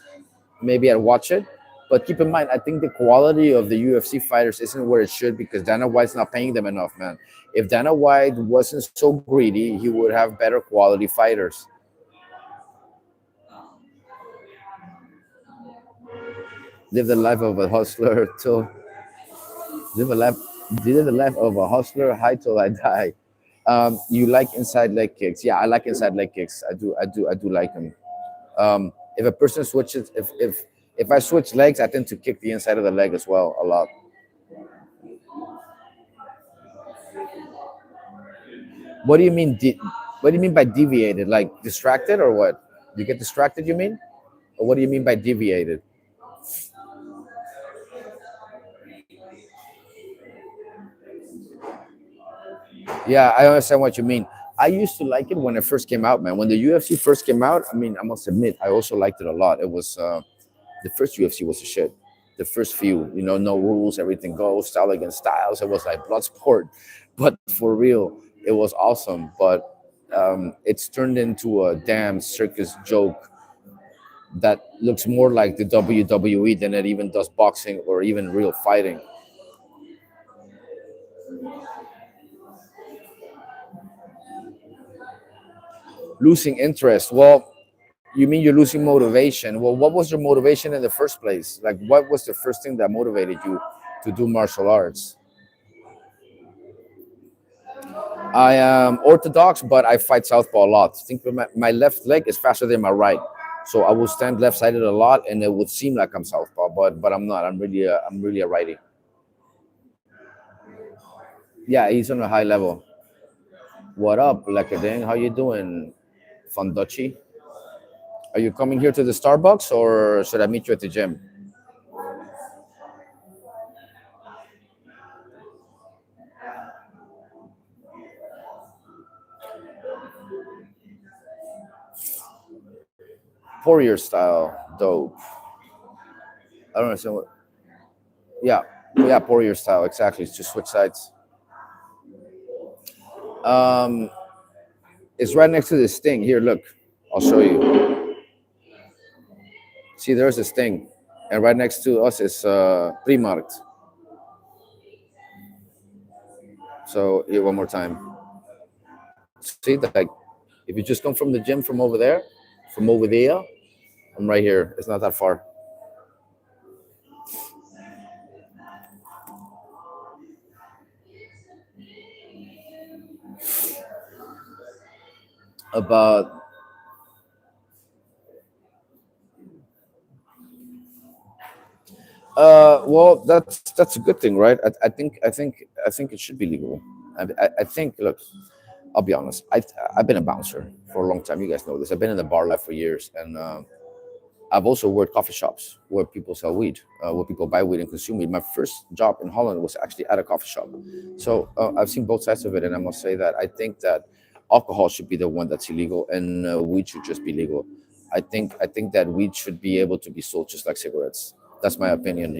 maybe I'd watch it. But keep in mind, I think the quality of the UFC fighters isn't where it should because Dana White's not paying them enough, man. If Dana White wasn't so greedy, he would have better quality fighters. Live the life of a hustler till live a life live the life of a hustler high till I die. You like inside leg kicks? Yeah, I like inside leg kicks. I do like them. If a person switches, if I switch legs, I tend to kick the inside of the leg as well a lot. What do you mean? What do you mean by deviated? Like distracted or what? You get distracted? You mean? Or what do you mean by deviated? Yeah, I understand what you mean. I used to like it when it first came out, man. When the UFC first came out, I mean, I must admit, I also liked it a lot. It was the first UFC was a shit. The first few, no rules, everything goes, style against styles. It was like blood sport, but for real, it was awesome. But it's turned into a damn circus joke that looks more like the WWE than it even does boxing or even real fighting. Losing interest. Well, you mean you're losing motivation? Well, what was your motivation in the first place? Like, what was the first thing that motivated you to do martial arts? I am orthodox, but I fight southpaw a lot. I think my left leg is faster than my right, so I will stand left-sided a lot, and it would seem like I'm southpaw, but I'm not. I'm really a righty. Yeah, he's on a high level. What up, Lekading? How you doing, Fonducci? Are you coming here to the Starbucks, or should I meet you at the gym? 4 year style, dope. I don't understand what. Yeah, yeah, 4 year style, exactly. It's just switch sides. Um, it's right next to this thing. Here, look, I'll show you. See, there's this thing, and right next to us is Primarkt. So here, one more time. See, like, if you just come from the gym from over there, from over there, I'm right here. It's not that far. About well, that's a good thing, right? I think it should be legal. I think. Look, I'll be honest. I've been a bouncer for a long time. You guys know this. I've been in the bar life for years, and I've also worked coffee shops where people sell weed, where people buy weed and consume weed. My first job in Holland was actually at a coffee shop. So I've seen both sides of it, and I must say that I think that alcohol should be the one that's illegal, and weed should just be legal. I think that weed should be able to be sold just like cigarettes. That's my opinion.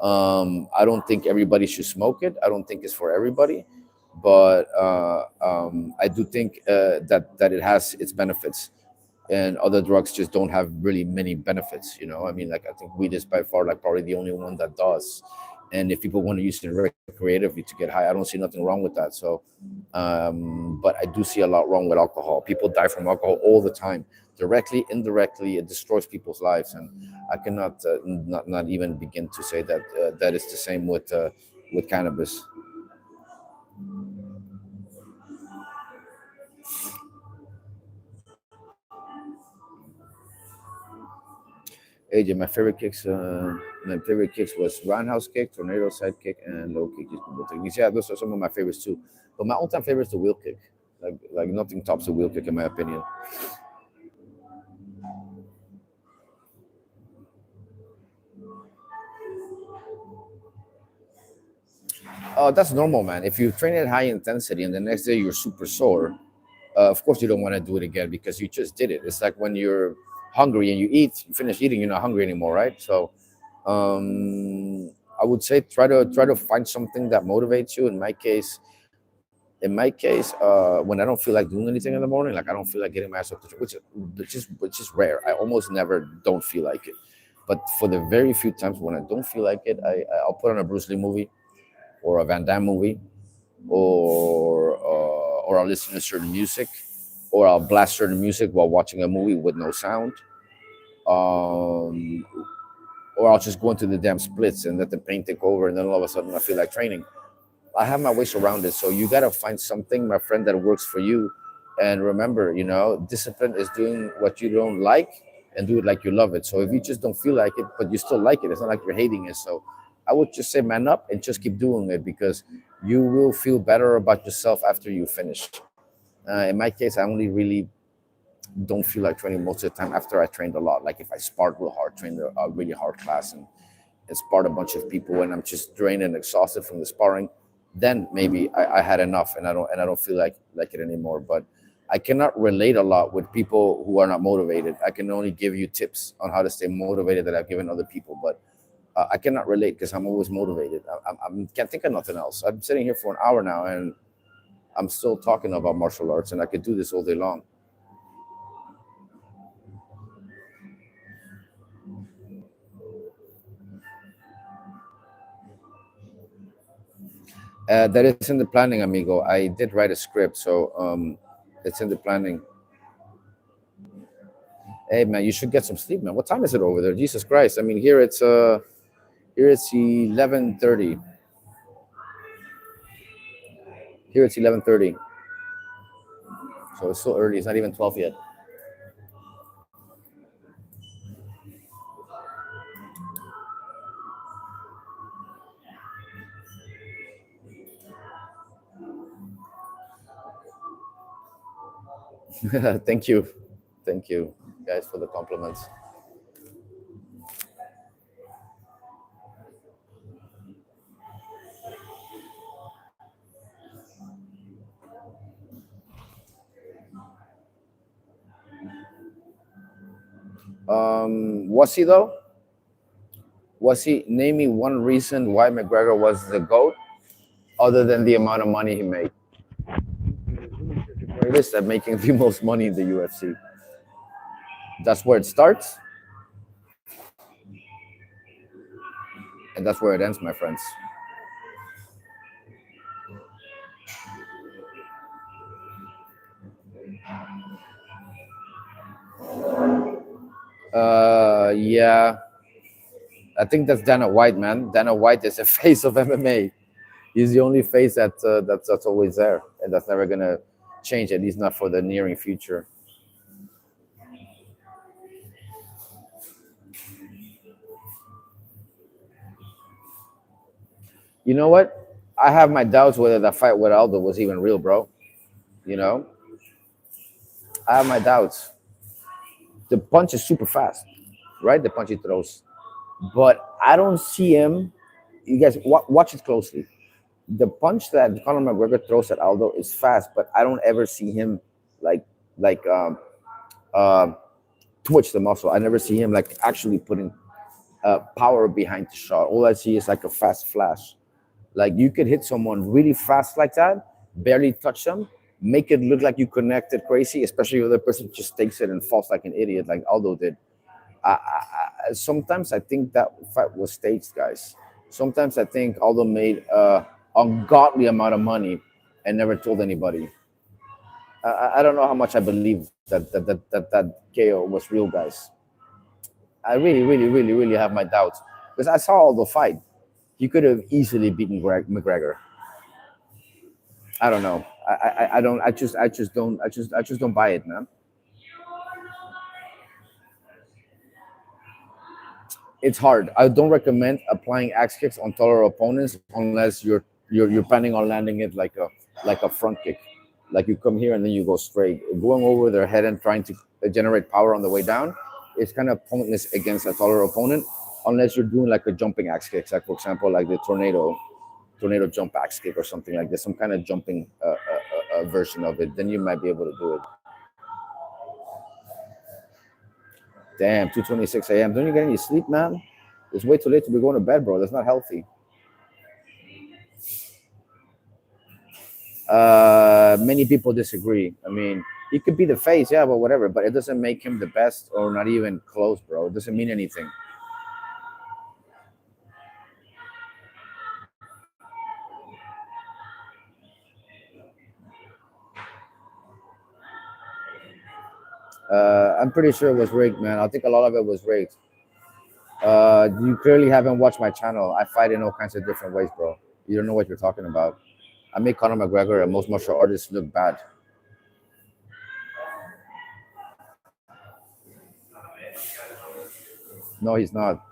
I don't think everybody should smoke it. I don't think it's for everybody, but I do think that it has its benefits, and other drugs just don't have really many benefits. I mean, like, I think weed is by far like probably the only one that does. And if people want to use it recreatively to get high, I don't see nothing wrong with that. So but I do see a lot wrong with alcohol. People die from alcohol all the time, directly, indirectly. It destroys people's lives, and I cannot not even begin to say that that is the same with cannabis. AJ, my favorite kicks was roundhouse kick, tornado side kick, and low kick. Yeah, those are some of my favorites too. But my all-time favorite is the wheel kick. Like nothing tops the wheel kick in my opinion. Oh, that's normal, man. If you train at high intensity and the next day you're super sore, of course you don't want to do it again because you just did it. It's like when you're hungry and you finish eating, you're not hungry anymore, right? So I would say try to find something that motivates you. When I don't feel like doing anything in the morning, like I don't feel like getting my ass up to, which is rare. I almost never don't feel like it. But for the very few times when I don't feel like it, I'll put on a Bruce Lee movie or a Van Damme movie, or I'll listen to certain music, or I'll blast certain music while watching a movie with no sound. Um, or I'll just go into the damn splits and let the pain take over, and then all of a sudden I feel like training. I have my ways around it. So you gotta find something, my friend, that works for you. And remember, discipline is doing what you don't like and do it like you love it. So if you just don't feel like it, but you still like it, it's not like you're hating it. So I would just say man up and just keep doing it, because you will feel better about yourself after you finish. In my case, I only really don't feel like training most of the time after I trained a lot. Like if I sparred real hard, trained a really hard class, and sparred a bunch of people, and I'm just drained and exhausted from the sparring, then maybe I had enough, and I don't feel like it anymore. But I cannot relate a lot with people who are not motivated. I can only give you tips on how to stay motivated that I've given other people, but I cannot relate because I'm always motivated. I can't think of nothing else. I'm sitting here for an hour now, and I'm still talking about martial arts, and I could do this all day long. That is in the planning, amigo. I did write a script, so it's in the planning. Hey man, you should get some sleep, man. What time is it over there? Jesus Christ! I mean, here it's 11:30. Here it's 11:30, so it's so early. It's not even 12 yet. Thank you, thank you, guys, for the compliments. Was he though? Was he? Name me one reason why McGregor was the GOAT, other than the amount of money he made. Greatest at making the most money in the UFC. That's where it starts, and that's where it ends, my friends. Yeah, I think that's Dana White, man. Dana White is a face of MMA. He's the only face that's always there, and that's never gonna change. At least not for the nearing future. You know what? I have my doubts whether that fight with Aldo was even real, bro. You know, I have my doubts. The punch is super fast, right? The punch he throws, but I don't see him. You guys watch it closely. The punch that Conor McGregor throws at Aldo is fast, but I don't ever see him like like um, uh, twitch the muscle. I never see him like actually putting power behind the shot. All I see is like a fast flash. Like you could hit someone really fast like that, barely touch them, make it look like you connected crazy, especially if the person just takes it and falls like an idiot, like Aldo did. Sometimes I think that fight was staged, guys. Sometimes I think Aldo made ungodly amount of money and never told anybody. I don't know how much I believe that KO was real, guys. I really, really, really, really have my doubts because I saw Aldo fight. He could have easily beaten McGregor. I don't know. I don't. I just don't buy it, man. It's hard. I don't recommend applying axe kicks on taller opponents unless you're planning on landing it like a front kick. Like you come here and then you go straight. Going over their head and trying to generate power on the way down is kind of pointless against a taller opponent unless you're doing like a jumping axe kick, like for example like the tornado jump axe kick or something like this, some kind of jumping version of it. Then you might be able to do it. Damn, 2:26 a.m. Don't you get any sleep, man? It's way too late to be going to bed, bro. That's not healthy. Many people disagree. I mean, he could be the face, yeah, but whatever. But it doesn't make him the best or not even close, bro. It doesn't mean anything. I'm pretty sure it was rigged, man. I think a lot of it was rigged. You clearly haven't watched my channel. I fight in all kinds of different ways, bro. You don't know what you're talking about. I make Conor McGregor and most martial artists look bad. No, he's not.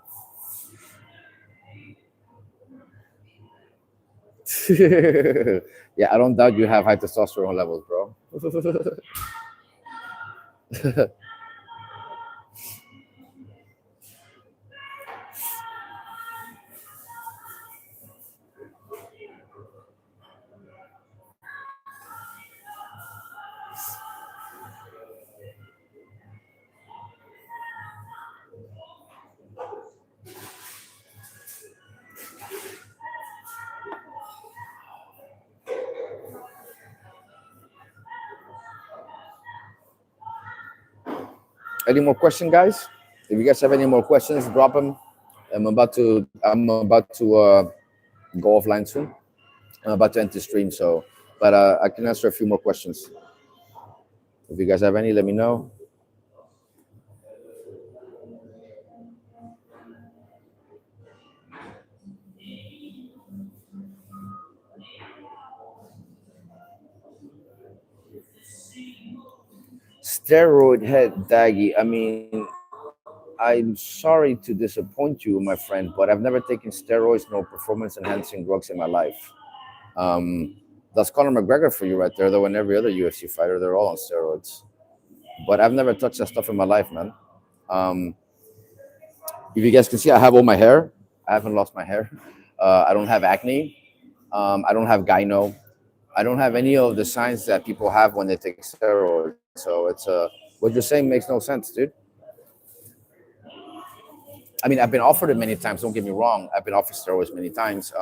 Yeah, I don't doubt you have high testosterone levels, bro. Any more questions, guys? If you guys have any more questions, drop them. I'm about to go offline soon. I'm about to end the stream, so but I can answer a few more questions. If you guys have any, let me know. Steroid head Daggy. I mean, I'm sorry to disappoint you, my friend, but I've never taken steroids nor performance enhancing drugs in my life. Um, that's Conor McGregor for you right there, though, and every other UFC fighter, they're all on steroids. But I've never touched that stuff in my life, man. Um, if you guys can see, I have all my hair. I haven't lost my hair. I don't have acne. I don't have gyno. I don't have any of the signs that people have when they take steroids. So it's what you're saying makes no sense, dude. I mean, I've been offered it many times. Don't get me wrong. I've been offered steroids many times.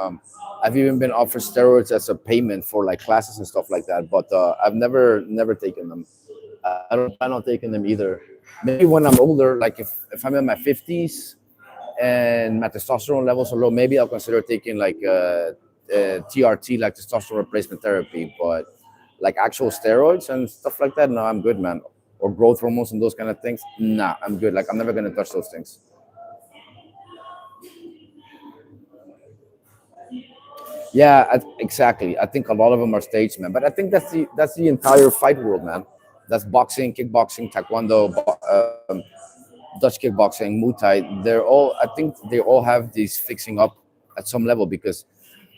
I've even been offered steroids as a payment for like classes and stuff like that. But I've never taken them. I don't plan on taking them either. Maybe when I'm older, like if I'm in my 50s and my testosterone levels are low, maybe I'll consider taking like TRT, like testosterone replacement therapy. But like actual steroids and stuff like that, no, I'm good, man. Or growth hormones and those kind of things, nah, I'm good. Like I'm never gonna touch those things. Yeah, exactly. I think a lot of them are staged, man. But I think that's the entire fight world, man. That's boxing, kickboxing, taekwondo, Dutch kickboxing, Muay Thai. They're all. I think they all have these fixing up at some level because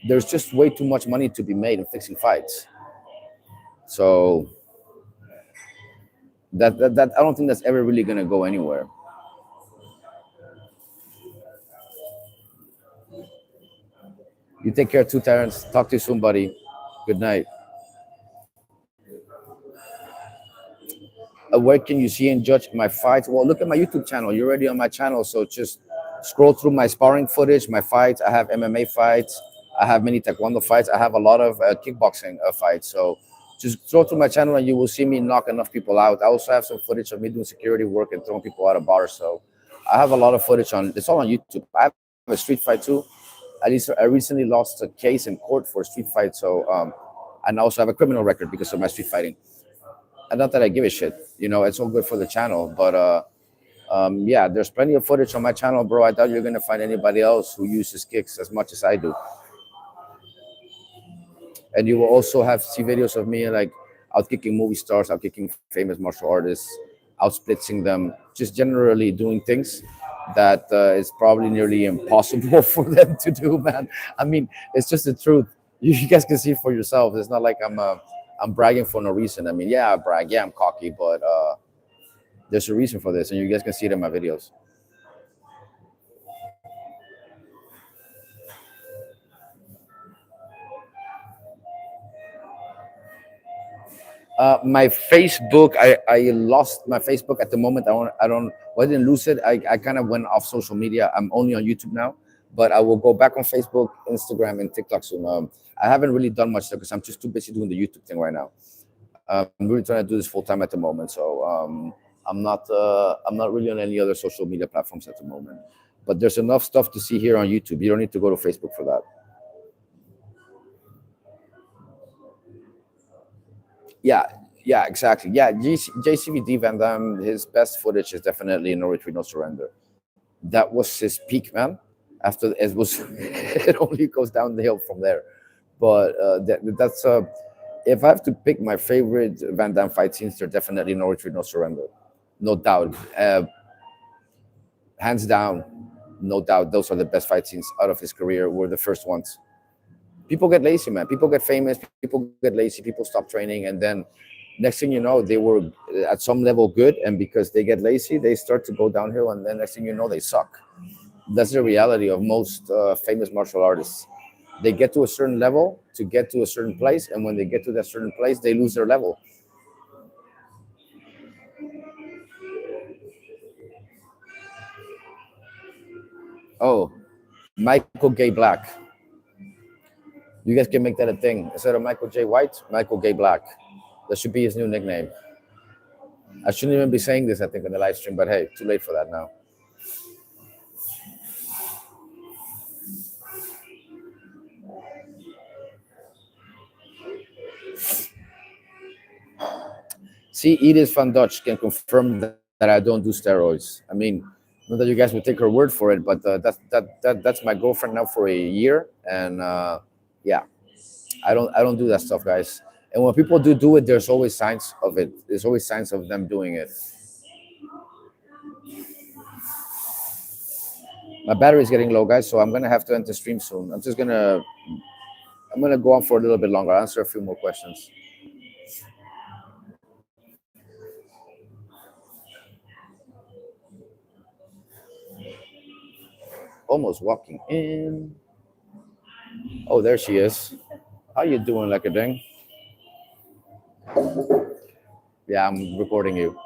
there's just way too much money to be made in fixing fights. So that I don't think that's ever really gonna go anywhere. You take care too, Terrence. Talk to you soon, buddy. Good night. Where can you see and judge my fights? Well, look at my YouTube channel. You're already on my channel, so just scroll through my sparring footage, my fights. I have MMA fights. I have many taekwondo fights. I have a lot of kickboxing fights. So just scroll through my channel and you will see me knock enough people out. I also have some footage of me doing security work and throwing people out of bars. So I have a lot of footage on. It's all on YouTube. I have a street fight too. At least I recently lost a case in court for a street fight. So and I also have a criminal record because of my street fighting. And not that I give a shit, it's all good for the channel. But yeah, there's plenty of footage on my channel, bro. I doubt you're gonna find anybody else who uses kicks as much as I do. And you will also have see videos of me like out kicking movie stars, out kicking famous martial artists, out splitting them, just generally doing things that is probably nearly impossible for them to do, man. I mean, it's just the truth. You guys can see for yourself. It's not like I'm bragging for no reason. I mean, yeah, I brag, yeah, I'm cocky, but there's a reason for this, and you guys can see it in my videos. My Facebook, I lost my Facebook at the moment. Well, I didn't lose it. I kind of went off social media. I'm only on YouTube now, but I will go back on Facebook, Instagram, and TikTok soon. I haven't really done much because I'm just too busy doing the YouTube thing right now. I'm really trying to do this full time at the moment, so I'm not really on any other social media platforms at the moment. But there's enough stuff to see here on YouTube. You don't need to go to Facebook for that. Yeah, yeah, exactly. Yeah, JCVD Van Damme, his best footage is definitely No Retreat, No Surrender. That was his peak, man. After it was, it only goes downhill from there. But that's if I have to pick my favorite Van Damme fight scenes, they're definitely No Retreat, No Surrender, no doubt. Hands down, no doubt. Those are the best fight scenes out of his career. Were the first ones. People get lazy, man. People get famous. People get lazy. People stop training, and then next thing you know, they were at some level good, and because they get lazy, they start to go downhill, and then next thing you know, they suck. That's the reality of most famous martial artists. They get to a certain level to get to a certain place, and when they get to that certain place, they lose their level. Oh, Michael Gay Black. You guys can make that a thing. Instead of Michael J. White, Michael Gay Black. That should be his new nickname. I shouldn't even be saying this, I think, on the live stream, but hey, too late for that now. See, Edith Van Dutch can confirm that I don't do steroids. I mean, not that you guys would take her word for it, but that's my girlfriend now for a year, and yeah, I don't do that stuff, guys. And when people do it, there's always signs of it. There's always signs of them doing it. My battery is getting low, guys, so I'm gonna have to end the stream soon. I'm gonna go on for a little bit longer. I'll answer a few more questions. Almost walking in. Oh, there she is. How you doing, like a ding? Yeah, I'm recording you.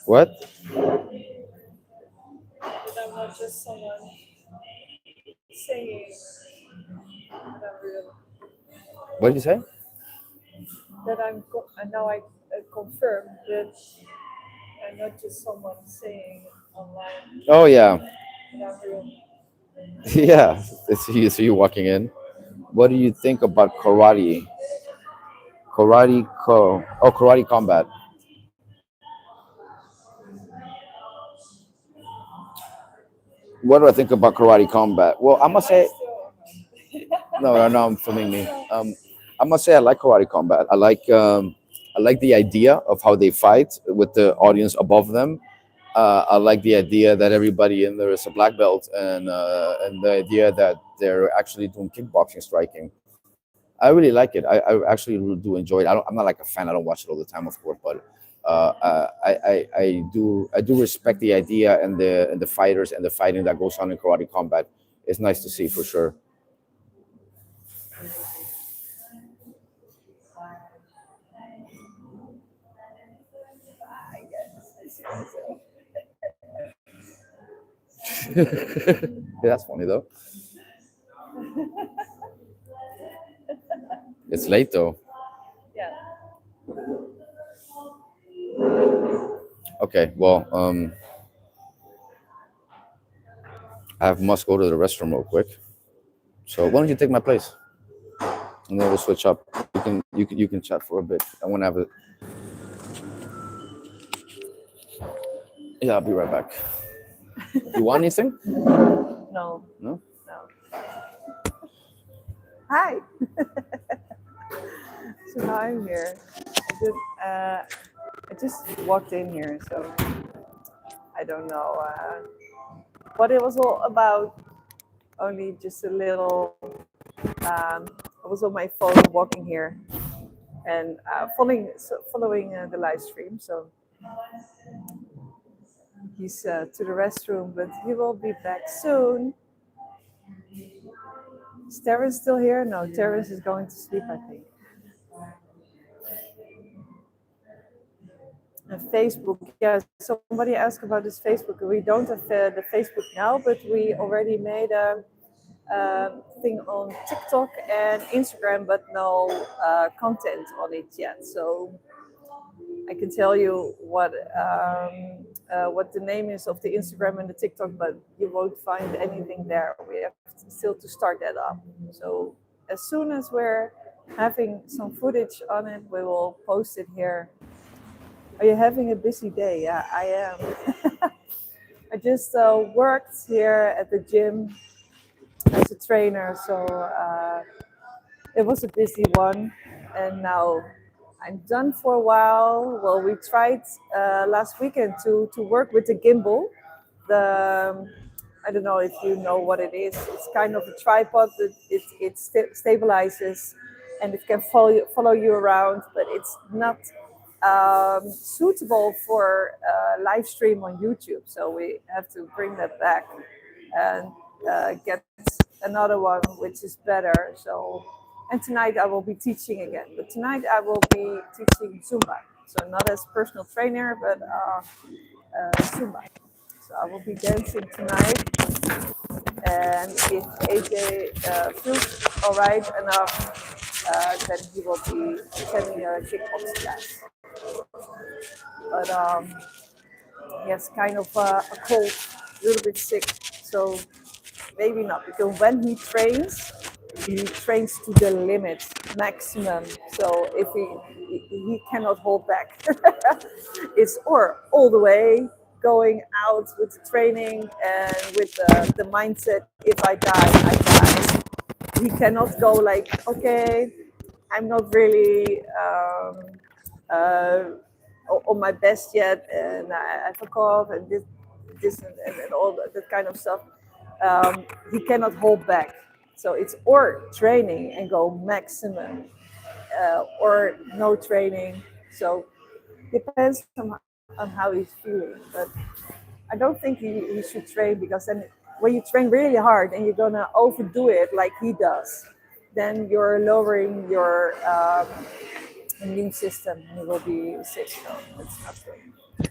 What? That I'm not just someone saying that I'm real. What did you say? That and now I confirm that I'm not just someone saying online Oh yeah, that I'm real. yeah. So you walking in. What do you think about karate? Karate combat. What do I think about karate combat? Well, I must Am I say, still? no, I'm filming me. I must say I like karate combat. I like the idea of how they fight with the audience above them. I like the idea that everybody in there is a black belt, and the idea that they're actually doing kickboxing striking. I really like it. I actually really do enjoy it. I'm not like a fan. I don't watch it all the time, of course, but I do respect the idea and the fighters and the fighting that goes on in karate combat. It's nice to see for sure. That's funny though. It's late though. Yeah. Okay, well, I must go to the restroom real quick. So why don't you take my place, and then we'll switch up. You can chat for a bit. I want to have it. Yeah, I'll be right back. You want anything? No. No. No. Hi. So now I'm here. I just walked in here, so I don't know what it was all about. Only just a little. I was on my phone walking here and following the live stream. So he's to the restroom, but he will be back soon. Is Terrence still here? No, Terrence is going to sleep, I think. And Facebook, yeah. Somebody asked about this Facebook. We don't have the Facebook now, but we already made a thing on TikTok and Instagram, but no content on it yet. So I can tell you what the name is of the Instagram and the TikTok, but you won't find anything there. We have still to start that up. So as soon as we're having some footage on it, we will post it here. Are you having a busy day? Yeah, I am. I just worked here at the gym as a trainer, so it was a busy one. And now I'm done for a while. Well, we tried last weekend to work with the gimbal. I don't know if you know what it is. It's kind of a tripod that it stabilizes and it can follow you around, but it's not suitable for live stream on YouTube. So we have to bring that back and get another one which is better. So, and tonight I will be teaching again, but tonight I will be teaching Zumba. So not as personal trainer, but Zumba. So I will be dancing tonight, and if AJ feels all right enough, then he will be attending a kickboxing class. But he has kind of a cold, a little bit sick, so maybe not, because when he trains to the limit, maximum. So if he cannot hold back, it's or all the way going out with the training and with the mindset: if I die, I die. he cannot go like, okay, I'm not really uh, on my best yet, and I have a cough and this and all that kind of stuff. He cannot hold back. So it's or training and go maximum, or no training. So depends on how he's feeling. But I don't think he should train, because then when you train really hard and you're gonna overdo it like he does, then you're lowering your immune system and you will be sick. So that's not good.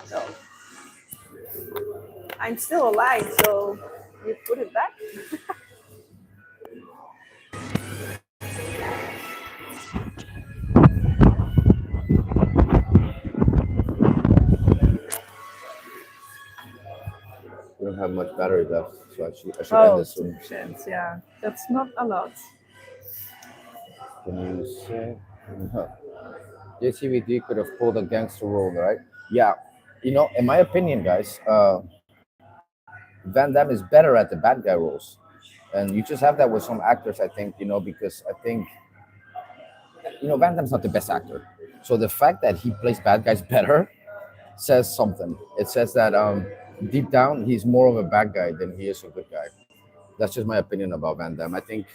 So I'm still alive, so you put it back. We don't have much battery left, so I should end Oh, this soon. 2%. Yeah, that's not a lot. Can you say? JCVD could have pulled a gangster role, right? Yeah. You know, in my opinion, guys, Van Damme is better at the bad guy roles. And you just have that with some actors, I think, because I think, Van Damme's not the best actor. So the fact that he plays bad guys better says something. It says that deep down, he's more of a bad guy than he is a good guy. That's just my opinion about Van Damme. I think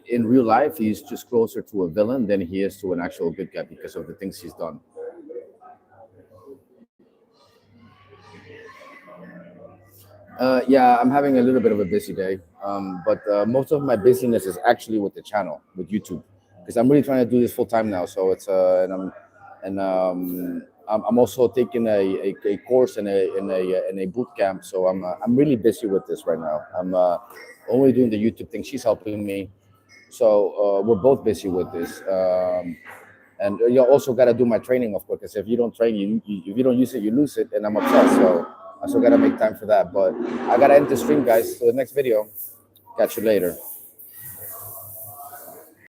in real life, he's just closer to a villain than he is to an actual good guy because of the things he's done. Yeah, I'm having a little bit of a busy day, but most of my busyness is actually with the channel, with YouTube, because I'm really trying to do this full time now. So it's I'm also taking a course in a boot camp. So I'm really busy with this right now. I'm only doing the YouTube thing. She's helping me, so we're both busy with this. And you also got to do my training, of course, because if you don't train, if you don't use it, you lose it, and I'm obsessed. So I still got to make time for that. But I got to end the stream, guys. So the next video, catch you later.